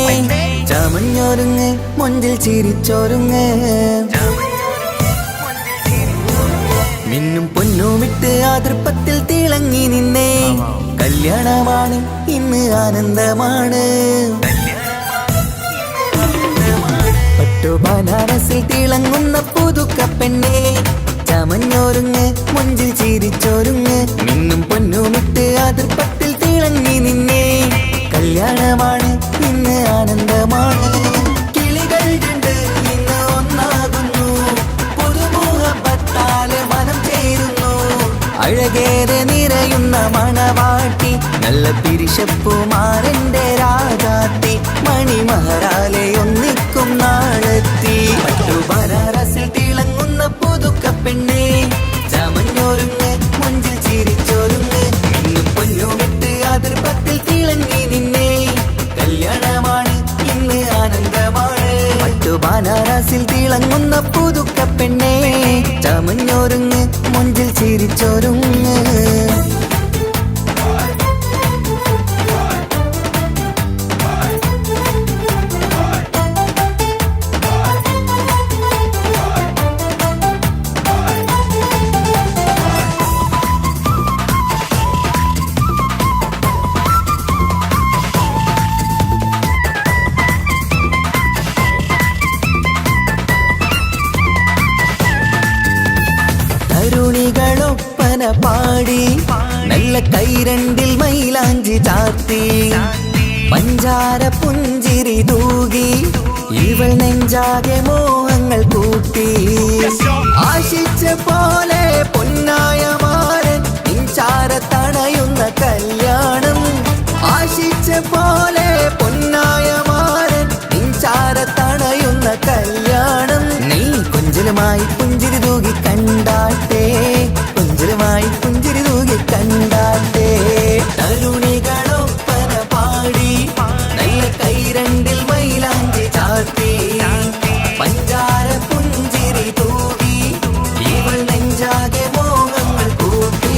ചമഞ്ഞൊരുങ്ങ് മൊഞ്ചിൽ ചിരിച്ചൊരുങ്ങ് മിന്നും പൊന്നുമിട്ട് ആതൃപ്പത്തിൽ തിളങ്ങി നിന്നേ കല്യാണമാണ് ഇന്ന് ആനന്ദമാണ് പട്ടുബനാരസിൽ തിളങ്ങുന്ന പുതുക്ക പെണ്ണെ ചമഞ്ഞൊരുങ്ങ് മൊഞ്ചിൽ ചിരിച്ചൊരുങ്ങ് മിന്നും പൊന്നുമിട്ട് ആതൃപ്പത്തിൽ തിളങ്ങി നിന്നേ കല്യാണമാണ് ഇന്ന് ആനന്ദമാണ് കിളികൾ രണ്ട് ഇന്ന് ഒന്നാകുന്നു പുതുമുഖത്താല് മനം ചേരുന്നു അഴകേറെ നിറയുന്ന മണവാട്ടി നല്ല പിരിശപ്പുമാരന്റെ രാജാത്തി മണിമഹറാലെ ഒന്നിക്കും നാളെത്തി പട്ടുബനാരസിൽ തിളങ്ങുന്ന പുതുക്ക പെണ്ണെ ചമഞ്ഞൊരുങ്ങ് മുഞ്ചിൽ ചിരിച്ചൊരുങ്ങ് ഇന്നും പൊന്നുമിട്ട് അതിർപ്പത്തിൽ തിളങ്ങി നിന്നേ കല്യാണമാണ് ഇന്ന് ആനന്ദമാണ് പട്ടുബനാരസിൽ തിളങ്ങുന്ന പുതുക്ക പെണ്ണെ ചമഞ്ഞൊരുങ്ങ് മുഞ്ചിൽ ചിരിച്ചൊരുങ്ങ് തരുണികളൊപ്പന പാടി നല്ല കൈരണ്ടിൽ മൈലാഞ്ചി ചാർത്തി പഞ്ചാര പുഞ്ചിരി തൂകി ഇവൾ നെഞ്ചാകെ മോഹങ്ങൾ കൂട്ടി ആശിച്ച പോലെ പൊന്നായ മാരൻ നിൻചാര തണയുന്ന കല്യാണം ആശിച്ച പോലെ പൊന്നായ മാരൻ നിൻചാര തണയുന്ന കല്യാണം നീ കൊഞ്ചലുമായി പുഞ്ചിരി തൂകി കണ്ടാട്ടെ കൊഞ്ചലുമായി പുഞ്ചിരി തൂകി കണ്ടാട്ടെ തരുണികളൊപ്പന പാടി നല്ല കൈരണ്ടിൽ മൈലാഞ്ചി ചാർത്തി പഞ്ചാര പുഞ്ചിരി തൂകി ഇവൾ നെഞ്ചാകെ മോഹങ്ങൾ കൂട്ടി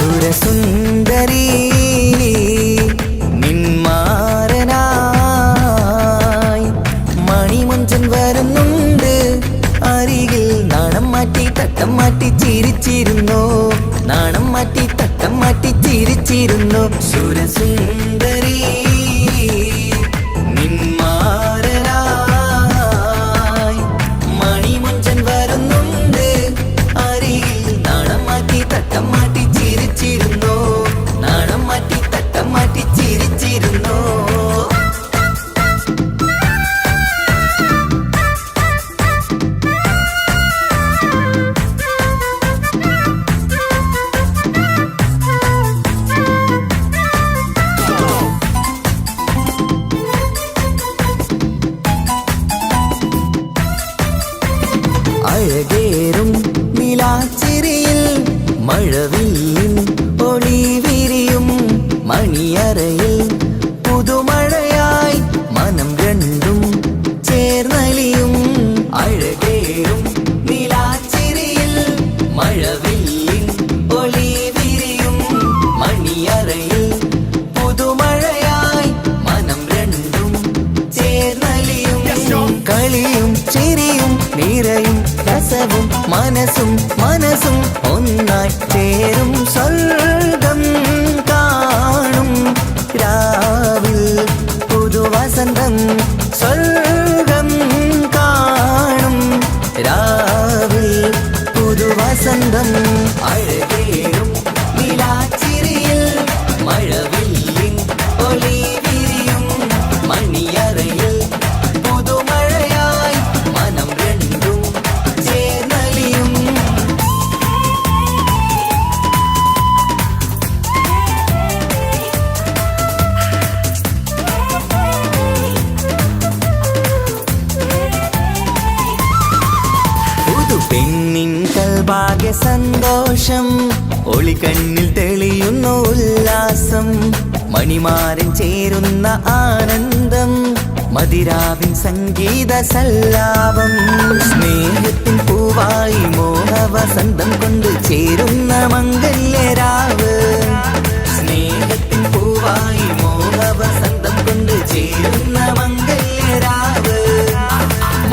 സുരസുന്ദരി നിന്മാരനായി മണിമഞ്ചൻ വരുന്നുണ്ട് അരികിൽ നാണം മാറ്റി തട്ടം മാറ്റി ചിരിച്ചിരുന്നു നാണം മാറ്റി തട്ടം മാറ്റി ചിരിച്ചിരുന്നു സുരസുന്ദരി നിന്മാരനായി മണിമഞ്ചൻ വരുന്നുണ്ട് അരികിൽ നാണം മാറ്റി തട്ടം മാറ്റി ചിരിച്ചിരുന്നു നാണം മാറ്റി തട്ടം മാറ്റി ചിരിച്ചിരുന്നു അഴകേറും നിലാച്ചിരിയിൽ മഴവില്ലിൻ ഒളി വിരിയും മണിയറയിൽ പുതുമഴയായി മനം രണ്ടും ചേർന്നലിയും അഴകേറും നിലാച്ചിരിയിൽ മഴവില്ലിൻ ഒളി വിരിയും മണിയറയിൽ പുതുമഴയായി മനം രണ്ടും ചേർന്നലിയും കളിയും ചിരിയും നിറയും രസവും മനസ്സും മനസ്സും ഒന്നായി ചേരും സ്വർഗം കാണും രാവിൽ പുതുവസന്തം സ്വർഗം കാണും രാവിൽ പുതുവസന്തം അഴകേറും നിലാച്ചിരിയിൽ മഴവിൽ ഭാഗ്യ സന്തോഷം ഒളിക്കണ്ണിൽ തെളിയുന്നു ഉല്ലാസം മണിമാരൻ ചേരുന്ന ആനന്ദം മതിരാവിൻ സംഗീത സല്ലാപം സ്നേഹത്തിൻ പൂവായി മോഹവസന്തം കൊണ്ട് ചേരുന്ന മംഗല്യരാവ് സ്നേഹത്തിൻ പൂവായി മോഹവസന്തം കൊണ്ട് ചേരുന്ന മംഗല്യരാവ്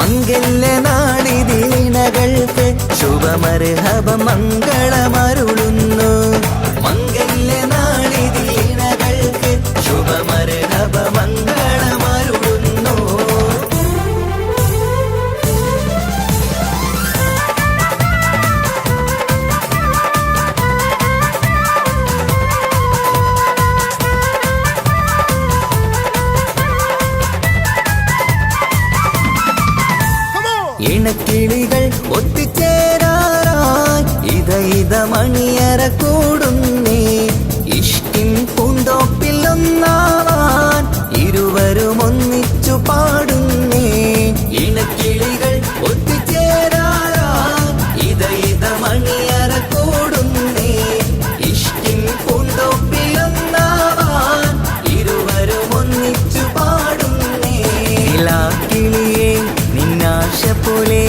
മംഗല്യനാടിതിനകൾക്ക് ശുഭമർഹബ മംഗളമരുളുന്നു മംഗല്യനാടിതിനകൾക്ക് ശുഭമർഹബ മംഗളമരുളുന്നു ഇണക്കിളികൾ ഒത്തുചേരാറായി ഇത മണിയറ കൂടുന്നേ ഇഷ്കിൻ പൂന്തോപ്പിൽ ഒന്നാവാൻ ഇരുവരും ഒന്നിച്ചു പാടുന്നേ ഇണക്കിളികൾ ഒത്തുചേരാറായി ഇത മണിയറ കൂടുന്നേ ഇഷ്കിൻ പൂന്തോപ്പിൽ ഒന്നാവാൻ ഇരുവരും ഒന്നിച്ചു പാടുന്നേ കിളിയേ നിന്നാശ പോലെ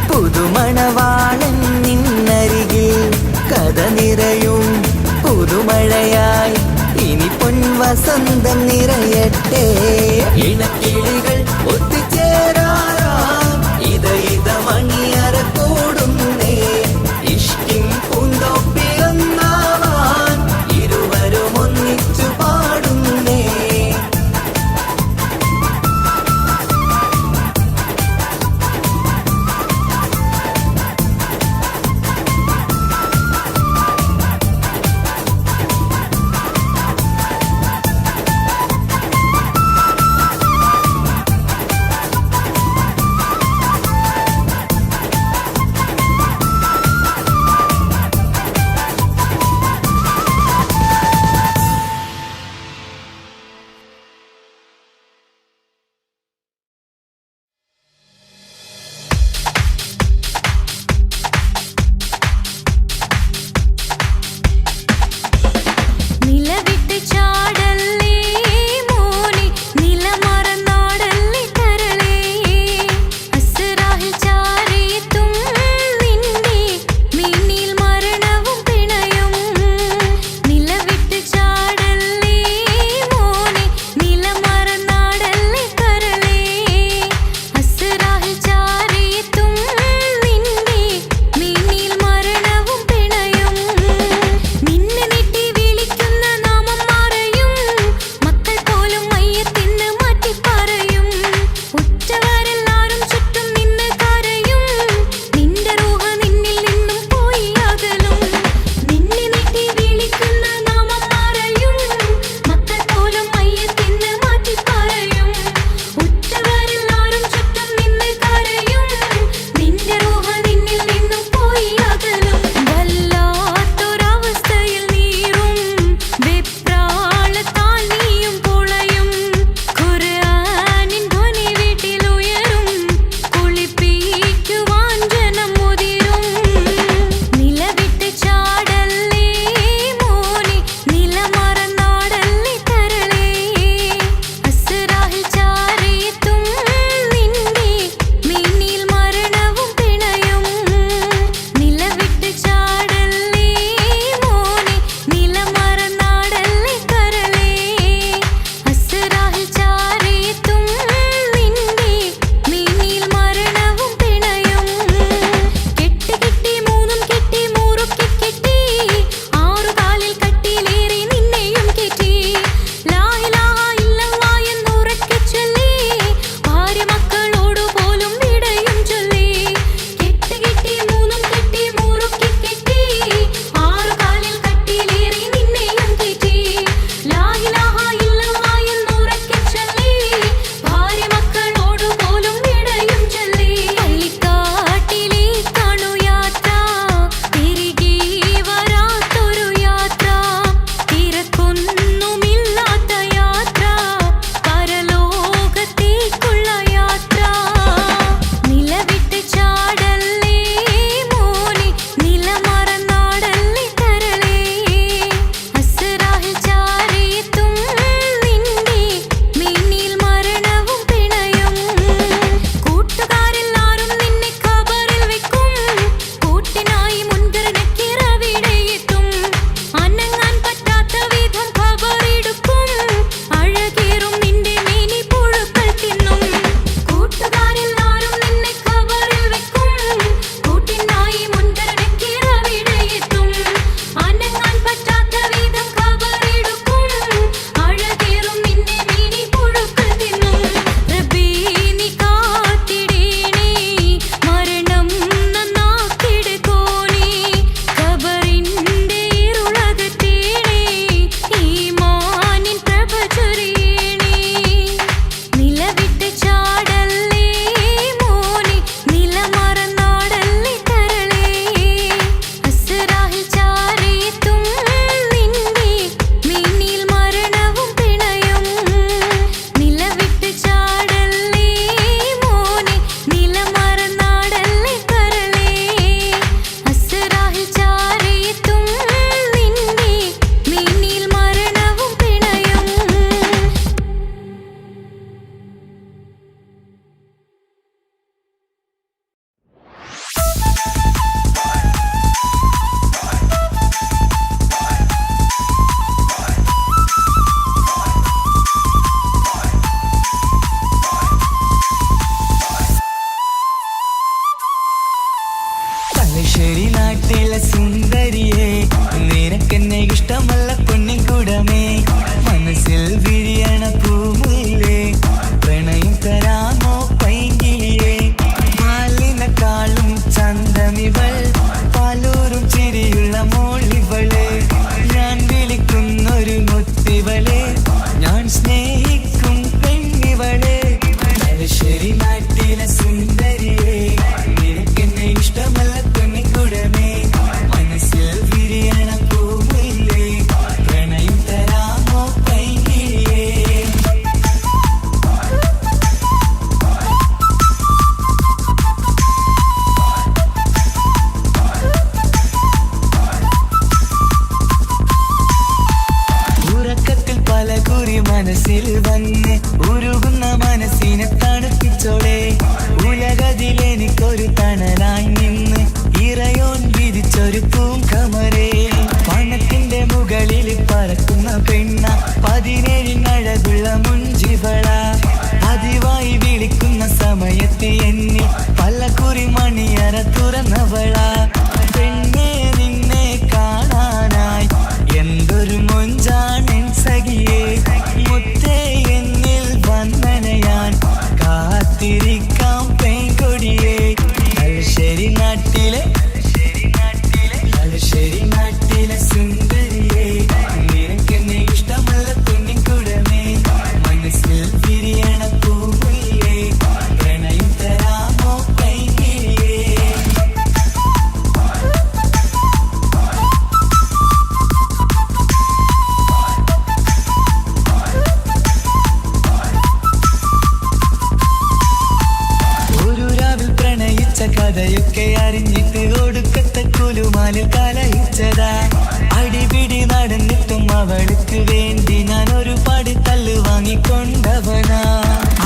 പുതുമണവാളൻ നിന്നരികിൽ കഥ നിറയും പുതുമഴയായി ഇനി പൊൻവസന്തം നിറയട്ടെ ഇണക്കിളികൾ ഒത്തുചേരാറാം ഇത മണിയറ കൂടുന്നേ ഇഷ്കിൻ പൂന്തോപ്പിലൊന്നാവാൻ ഇരുവരും ഒന്നിച്ചു പാടുന്നേ മനസ്സിൽ വന്ന് ഉരുകുന്ന മനസ്സിനെ തണുപ്പിച്ചോളെ ഉലകതിലെനിക്കൊരു തണലായി നിന്ന് ഇറയോൻ വിധിച്ചൊരു പൂങ്കമരേ പണത്തിന്റെ മുകളിൽ പറക്കുന്ന പെണ്ണ 17 അഴകുള്ള മുഞ്ചിവള പതിവായി വിളിക്കുന്ന സമയത്ത് എന്നിൽ പല്ലക്കുറി മണിയറ തുറന്നവള പെണ്ണെ നിന്നെ കാണാനായി എന്തൊരു മൊഞ്ചാണെൻ സഖിയേ മുത്തേ എന്നിൽ വന്ദനയാൻ കാത്തിരിക്കാം പെൺകൊടിയേ തലശ്ശേരി നാട്ടിലെ സുന്ദരിയേ നിനക്കെന്നെ ഇഷ്ടമല്ല പൊന്നിക്കുടമേ മനസ്സിൽ വിരിയണ പൂവില്ലേ പ്രണയം തരാമോ കൈകിളിയേ ഒരു രാവിൽ പ്രണയിച്ച കഥയൊക്കെ അറിഞ്ഞിട്ട് ഒടുക്കത്തെ കുലുമാലിൽ കലയിച്ചതാ അടിപിടി നടന്നിട്ടും അവൾക്ക് വേണ്ടി ഞാൻ ഒരുപാട് തല്ല് വാങ്ങിക്കൊണ്ടവനാ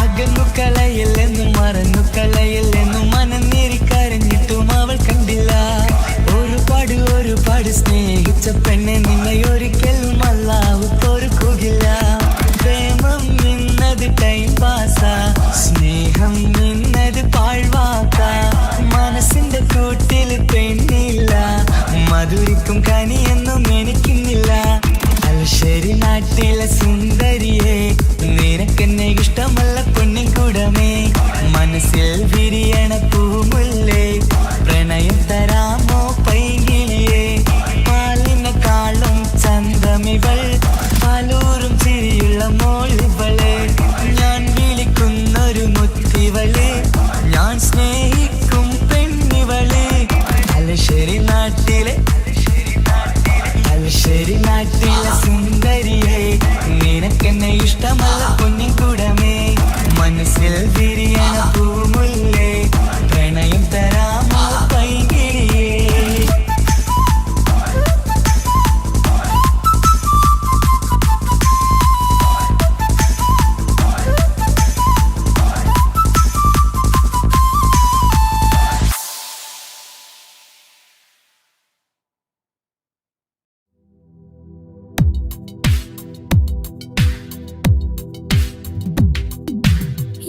അകന്നു കളയില്ലെന്നും മറന്നു കളയില്ലെന്നും മനന്നേരിക്കരഞ്ഞിട്ടും അവൾ കണ്ടില്ല ഒരുപാട് സ്നേഹിച്ച പെണ്ണെ നിന്നെ ഒരിക്കലും അല്ലാഹു പൊറുക്കുകില്ല പ്രേമം നിന്നത് ടൈം പാസാ സ്നേഹം നിന്നത് പാഴ്വാക്ക മനസ്സിന്റെ കൂട്ടിൽ പെണ്ണില്ല മധുരിക്കും കനിയൊന്നും എനിക്കുന്നില്ല തലശ്ശേരി നാട്ടിലെ സുന്ദരിയെ നിനക്കെന്നെ ഇഷ്ടമല്ല പൊന്നിക്കുടമേ മനസ്സിൽ വിരിയണ പൂമുല്ലേ പ്രണയം തരാമോ പൈകിളിയേ പാലിനെക്കാളും ചന്തമിവൾ പാലൂറും ചിരിയുള്ള മോളിവള് ഞാൻ വിളിക്കുന്നൊരു മുത്തിവള് ഞാൻ സ്നേഹിക്കും പെണ്ണിവള് തലശ്ശേരി നാട്ടിലെ സുന്ദരിയെ നിനക്കെന്നെ ഇഷ്ടമല്ല പൊന്നിക്കുടമേ മനസ്സിൽ വിരിയണ പൂമുല്ലേ പ്രണയം തരാമോ പൈകിളിയേ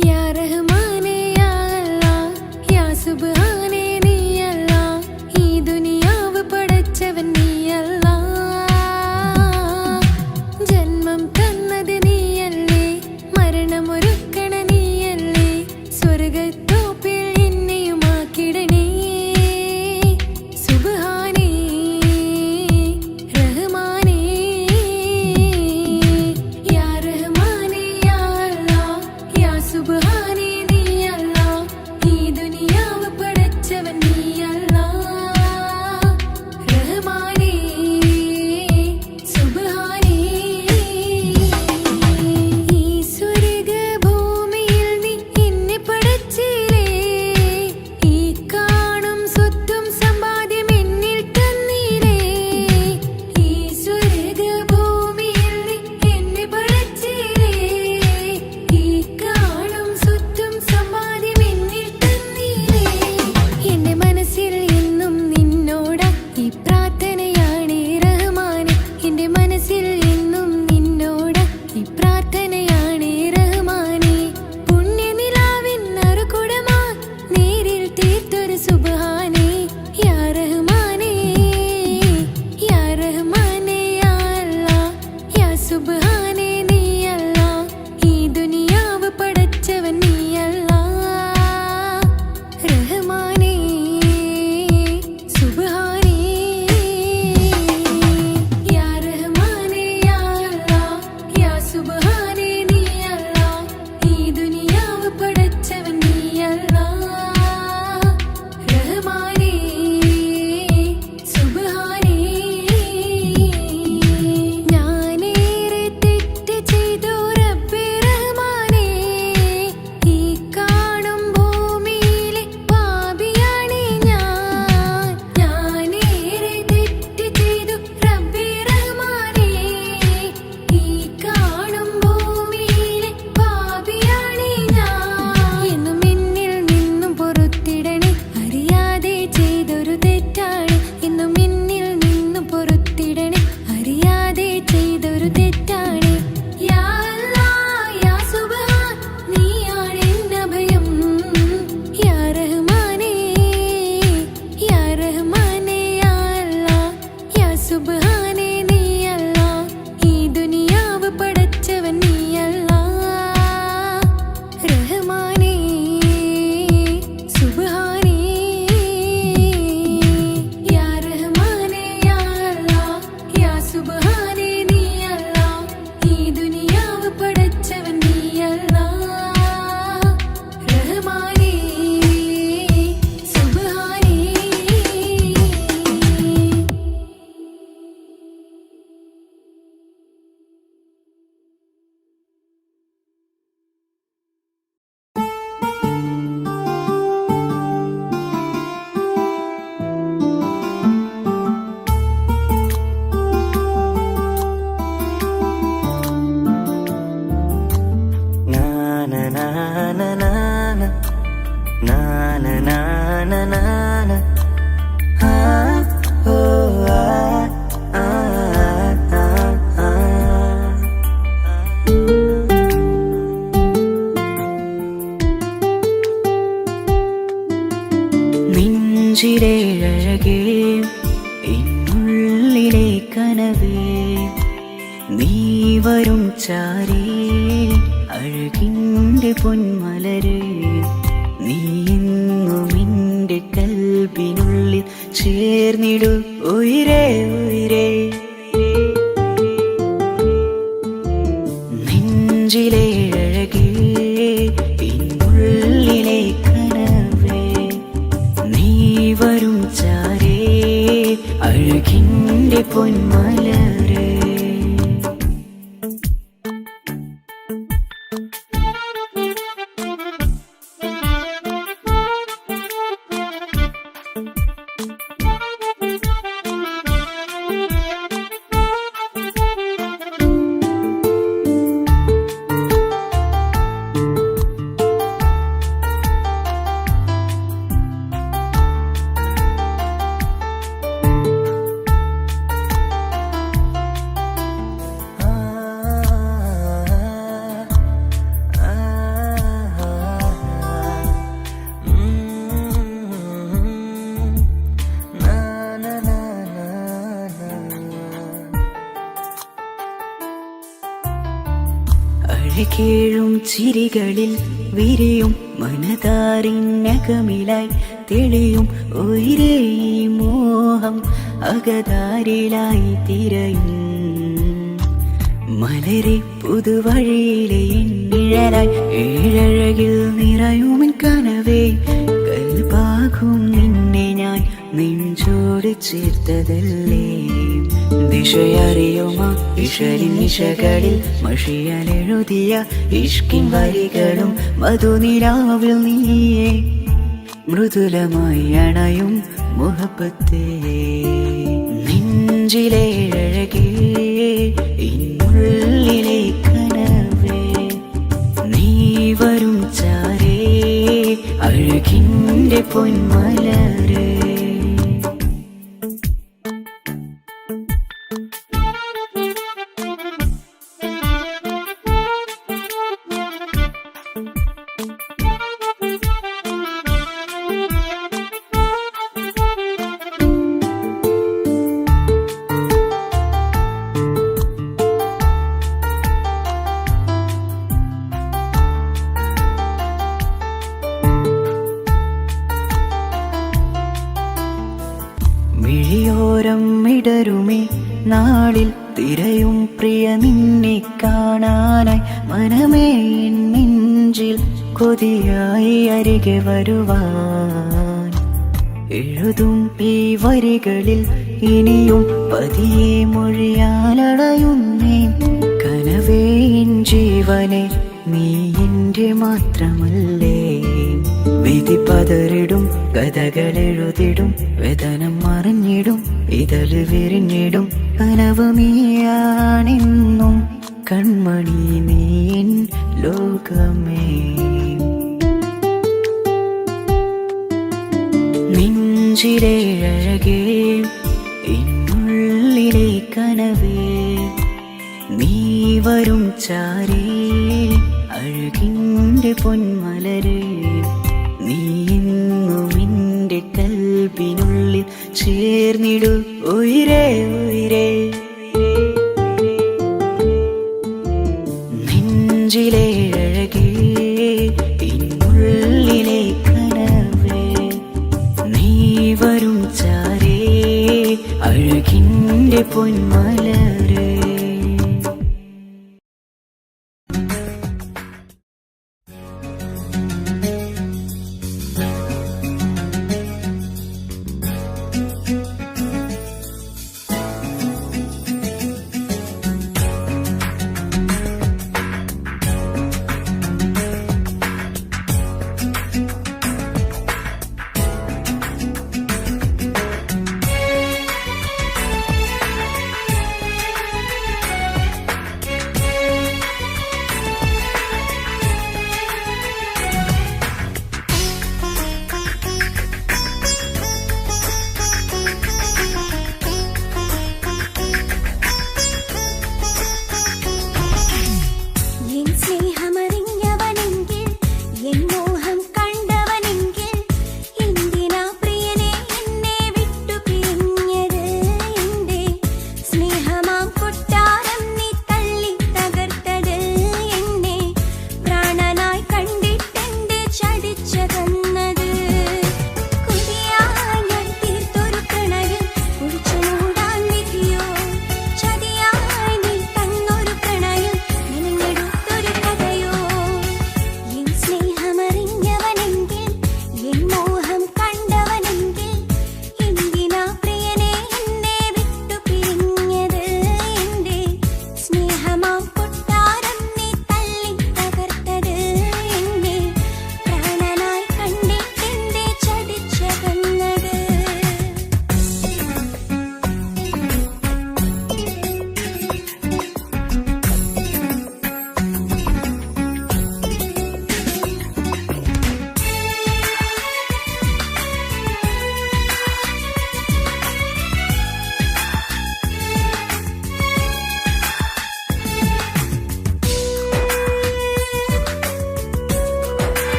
या रहमाने या अल्लाह या सुब्हाने നെഞ്ചിലേഴകേ എന്നുള്ളിലെ കനവേ നീ വരും ചാരേ അഴകിൻ്റെ പൊന്മലരേ നീ എന്നും എൻ്റെ കൽബിനുള്ളിൽ ചേർന്നിടു ഉയിരേ ഉയിരേ നെഞ്ചിലേഴകേ എന്നുള്ളിലെ കനവേ നീ വരും ചാരേ അഴകിൻ്റെ പൊന്മലരേ അഴകേഴും ചിരികളിൽ വിരിയും മനതാരിനകമിലായി തെളിയും ഉയിരേ മോഹം അകതാരിലായി തിരയും മലരെ പുതുവഴിയിലെ നിഴലായി ഏഴഴകിൽ നിറയുമെൻ കനവേ കൽപാകും നിന്നെ ഞാൻ നെഞ്ചോട് ചേർത്തതല്ലേ ദിശയറിയുമാ ഇഷലിൻ നിശകളിൽ മഷിയാലെഴുതിയ ഇഷ്കിൻ വരികളും മധുനിലാവിൽ നീയേ മൃദുലമായി അണയും മുഹബത്തേ നെഞ്ചിലേഴകേ ഇന്നുള്ളിലെ കനവേ നീ വരും ചാരേ അഴകിൻ്റെ പൊന്മലരേ മിഴിയോരം ഇടരുമേ നാളിൽ തിരയും പ്രിയ നിന്നെ കാണാനായി മനമേ നെഞ്ചിൽ കൊതിയായി അരികെ വരുവാൻ എഴുതും ഈ വരികളിൽ ഇനിയും പതിയെ മൊഴിയാലടയുന്നേ കനവേ എൻ ജീവനെ നീ എൻ്റെ മാത്രമല്ലേ വിധി പതറിടും കഥകളെഴുതിടും വേദനം മറിഞ്ഞിടും ഇതള് വിരിഞ്ഞിടും കനവ് നീയാണെന്നും കൺമണി നീ എൻ ലോകമേ നെഞ്ചിലേഴകേ എന്നുള്ളിലെ കനവേ നീ വരും ചാരേ അഴകിൻ്റെ പൊന്മലരേ നീ എന്നും എൻ്റെ കൽബിനുള്ളിൽ ചേർന്നിടു ഉയിരേ ഉയിരേ നെഞ്ചിലേഴകേ എന്നുള്ളിലെ കനവേ നീ വരും ചാരേ അഴകിൻ്റെ പൊന്മലരേ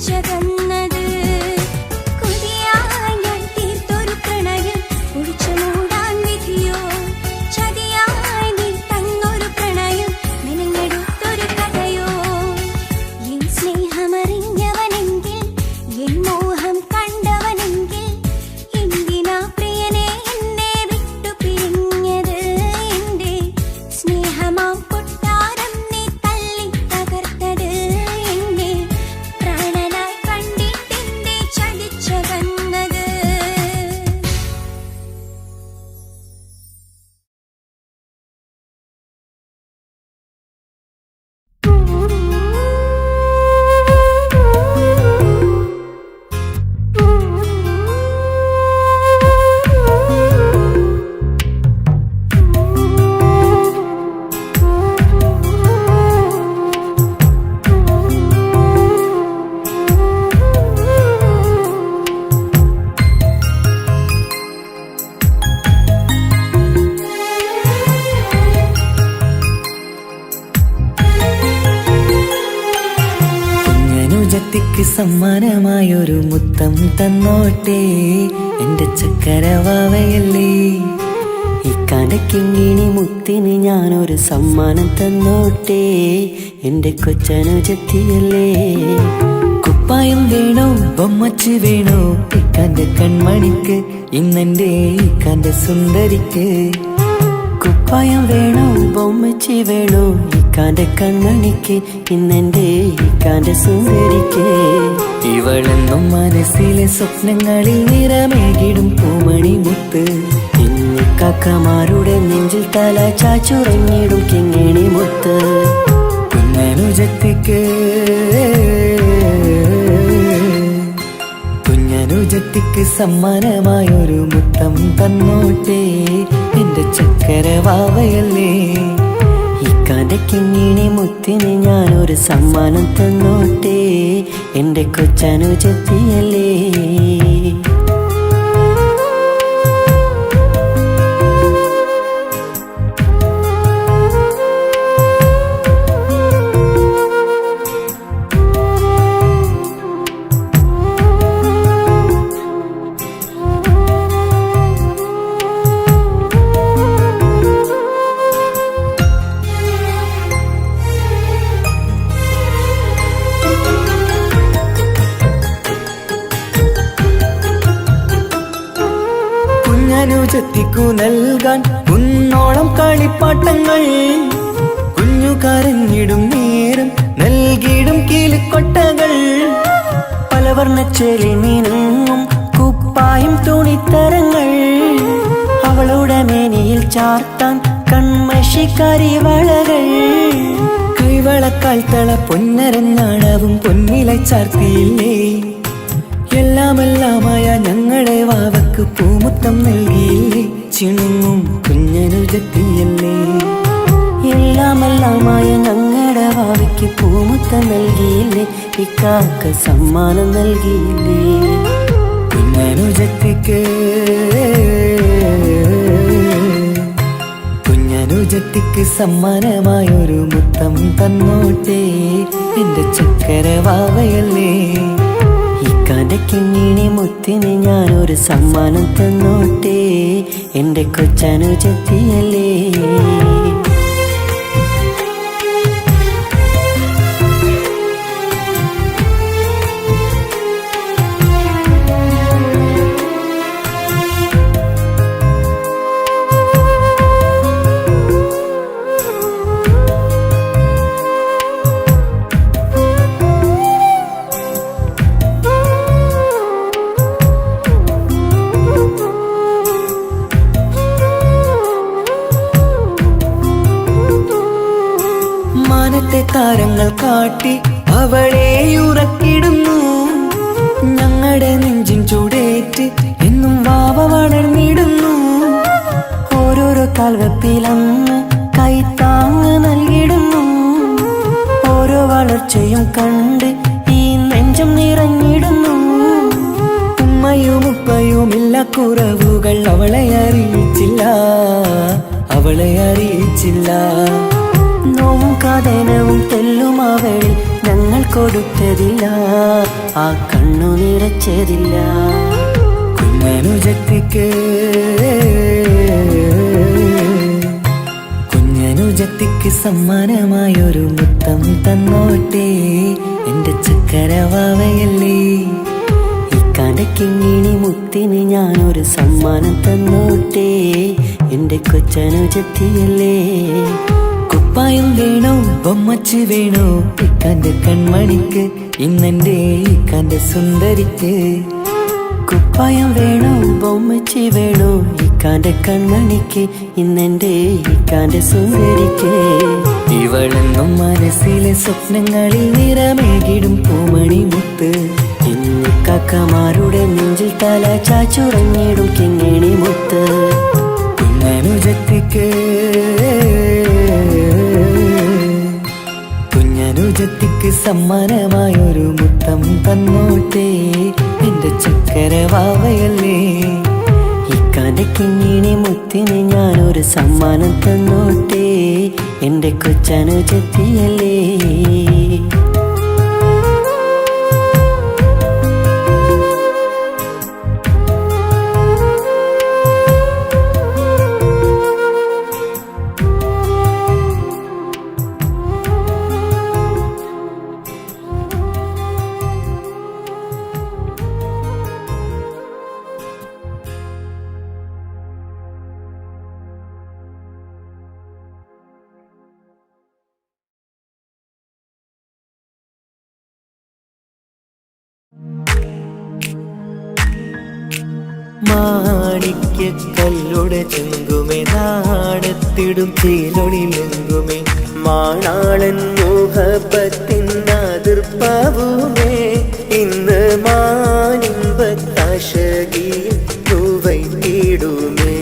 ചതിച്ചകന്നത്. കൊതിയായി ഞാൻ തീർത്തൊരു പ്രണയം ഒഴിച്ചു മൂടാൻ വിധിയോ, ചതിയായി നീ തന്നൊരു പ്രണയം മെനഞ്ഞെടുത്തൊരു കഥയോ. എൻ സ്നേഹമറിഞ്ഞവനെങ്കിൽ, എൻ മോഹം കണ്ടവനെങ്കിൽ, എന്തിനാ പ്രിയനെ എന്നെ വിട്ടു പിരിഞ്ഞത്? എന്റെ സ്നേഹമാം കൊട്ടാരം നീ തല്ലി തകർത്തത്. എന്നെ പ്രാണനായി കണ്ടിട്ടെന്തേ ചതിച്ചകന്നത്? കുഞ്ഞനുജത്തിക്ക് സമ്മാനമായൊരു മുത്തം തന്നോട്ടെ, എന്റെ ചക്കരവാവയല്ലേ. ഇക്കാലക്കിങ്ങിണി മുത്തിന് ഞാനൊരു സമ്മാനം തന്നോട്ടെ, എന്റെ കൊച്ചനുജത്തിയല്ലേ. കുപ്പായം വേണോ ബൊമ്മച്ച് വേണോ ഇക്കാന്റെ കൺമണിക്ക്, ഇന്നെന്റെ ഇക്കാന്റെ സുന്ദരിക്ക്. കുപ്പായം വേണോ ബൊമ്മച്ചി വേണോ ഇക്കാന്റെ കൺമണിക്ക്, ഇന്നെന്റെ ഇക്കാന്റെ സുന്ദരിക്ക്. ഇവളെന്നും മനസ്സിലെ സ്വപ്നങ്ങളിൽ നിറമേകിടും പൂമണി മുത്ത്, ഇന്നിക്കാക്കമാരുടെ നെഞ്ചിൽ തല ചാച്ചുറങ്ങിടും കിങ്ങിണി മുത്ത്. കുഞ്ഞനുജത്തിക്ക് കുഞ്ഞനുജത്തിക്ക് സമ്മാനമായൊരു മുത്തം തന്നോട്ടെ, എന്റെ ചക്കരവാവയല്ലേ. ഇക്കാന്റെ കിങ്ങിണി മുത്തിന് ഞാനൊരു സമ്മാനം തന്നോട്ടെ, എന്റെ കൊച്ചനുജത്തിയല്ലേ. കുഞ്ഞനുജത്തിക്കു നൽകാൻ കുന്നോളം കളിപ്പാട്ടങ്ങൾ, കുഞ്ഞു കരഞ്ഞിടും നേരം നൽകിയിടും കീലിക്കൊട്ടകൾ. പലവർണ്ണച്ചേലിൽ മീനും കുപ്പായും തുണിത്തരങ്ങൾ, അവളുടെ മേനിയിൽ ചാർത്താൻ കൺമഷിക്കാരി വളകൾ. കൈവളക്കാൽ തള പൊന്നരഞ്ഞാണവും പൊന്നില ചാർത്തിയില്ലേ. എല്ലാമെല്ലാമായ ഞങ്ങളുടെ വാവക്ക് പൂമുത്തം നൽകിയില്ലേ, ചിണുങ്ങും കുഞ്ഞനുജത്തിയല്ലേ. എല്ലാമെല്ലാമായ ഞങ്ങളുടെ വാവയ്ക്ക് പൂമുത്തം നൽകിയില്ലേ, ഇക്കാക്ക സമ്മാനം നൽകിയില്ലേ. കുഞ്ഞനുജത്തിക്ക് കുഞ്ഞനുജത്തിക്ക് സമ്മാനമായൊരു മുത്തം തന്നോട്ടെ, എന്റെ ചക്കരവാവയല്ലേ. ഇക്കാന്റെ കിങ്ങിണി മുത്തിന് ഞാനൊരു സമ്മാനം തന്നോട്ടെ, എന്റെ കൊച്ചനുജത്തിയല്ലേ. താരങ്ങൾ കാട്ടി അവളെ ഉറക്കിടുന്നു, ഞങ്ങളുടെ നെഞ്ചിൻ ചൂടേറ്റ് എന്നും വാവ വളർന്നിടുന്നു. ഓരോരോ കാൽവെപ്പിലന്ന് കൈത്താങ്ങ് നൽകിടുന്നു, ഓരോ വളർച്ചയും കണ്ട് ഈ നെഞ്ചം നിറഞ്ഞിടുന്നു. ഉമ്മയും ഉപ്പയുമില്ല കുറവുകൾ അവളെ അറിയിച്ചില്ല, അവളെ അറിയിച്ചില്ല. നോവും കഥനവും തെല്ലും അവളിൽ ഞങ്ങൾ കൊടുത്തതില്ല, ആ കണ്ണു നിറച്ചതില്ല. കുഞ്ഞനുജത്തിക്ക് സമ്മാനമായൊരു മുത്തം തന്നോട്ടെ, എന്റെ ചക്കരവാവയല്ലേ. ഇക്കാന്റെ കിങ്ങിണി മുത്തിന് ഞാനൊരു സമ്മാനം തന്നോട്ടെ, എന്റെ കൊച്ചനുജത്തിയല്ലേ. കുപ്പായം വേണോ ബൊമ്മച്ച് വേണോ ഇക്കാന്റെ കൺമണിക്ക്, ഇന്നെന്റെ ഇക്കാന്റെ സുന്ദരിക്ക്. കുപ്പായം വേണോ ബൊമ്മച്ചി വേണോ ഇക്കാന്റെ കൺമണിക്ക്, ഇന്നെന്റെ ഇക്കാന്റെ സുന്ദരിക്ക്. ഇവളെന്നും മനസ്സിലെ സ്വപ്നങ്ങളിൽ നിറമേകിടും പൂമണി മുത്ത്, ഇന്ന് കാക്കമാരുടെ നെഞ്ചിൽ തല ചാച്ചുറങ്ങിടും കിങ്ങിണി മുത്ത്. കുഞ്ഞനുജത്തിക്ക് സമ്മാനമായൊരു മുത്തം തന്നോട്ടെ, എന്റെ ചക്കരവാവയല്ലേ. ഇക്കാന്റെ കിങ്ങിണി മുത്തിന് ഞാനൊരു സമ്മാനം തന്നോട്ടെ, എന്റെ കൊച്ചനുജത്തിയല്ലേ. മാണിക്യക്കല്ലുടെ ചെങ്കുമേ നാടത്തിടും തീലൊളിലെങ്കുമേ, മാണാളൻ മോഹബത്തിൻ അതിർപ്പാവുമേ. ഇന്ന് മാനിമ്പത്താശകിയിൽ തൂവൈത്തിടുമേ.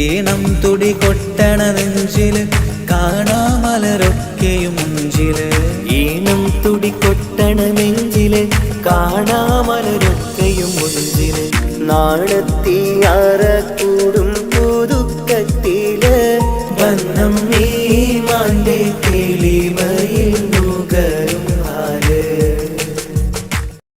ഈണം തുടി കൊട്ടണ നെഞ്ചില് കാണാമലരൊക്കെയും മുഞ്ചില്, ഈണം തുടി കൊട്ടണ നെഞ്ചില് കാണാമലരൊക്കെയും മുഞ്ചില്. നാണത്തിയാറ കൂട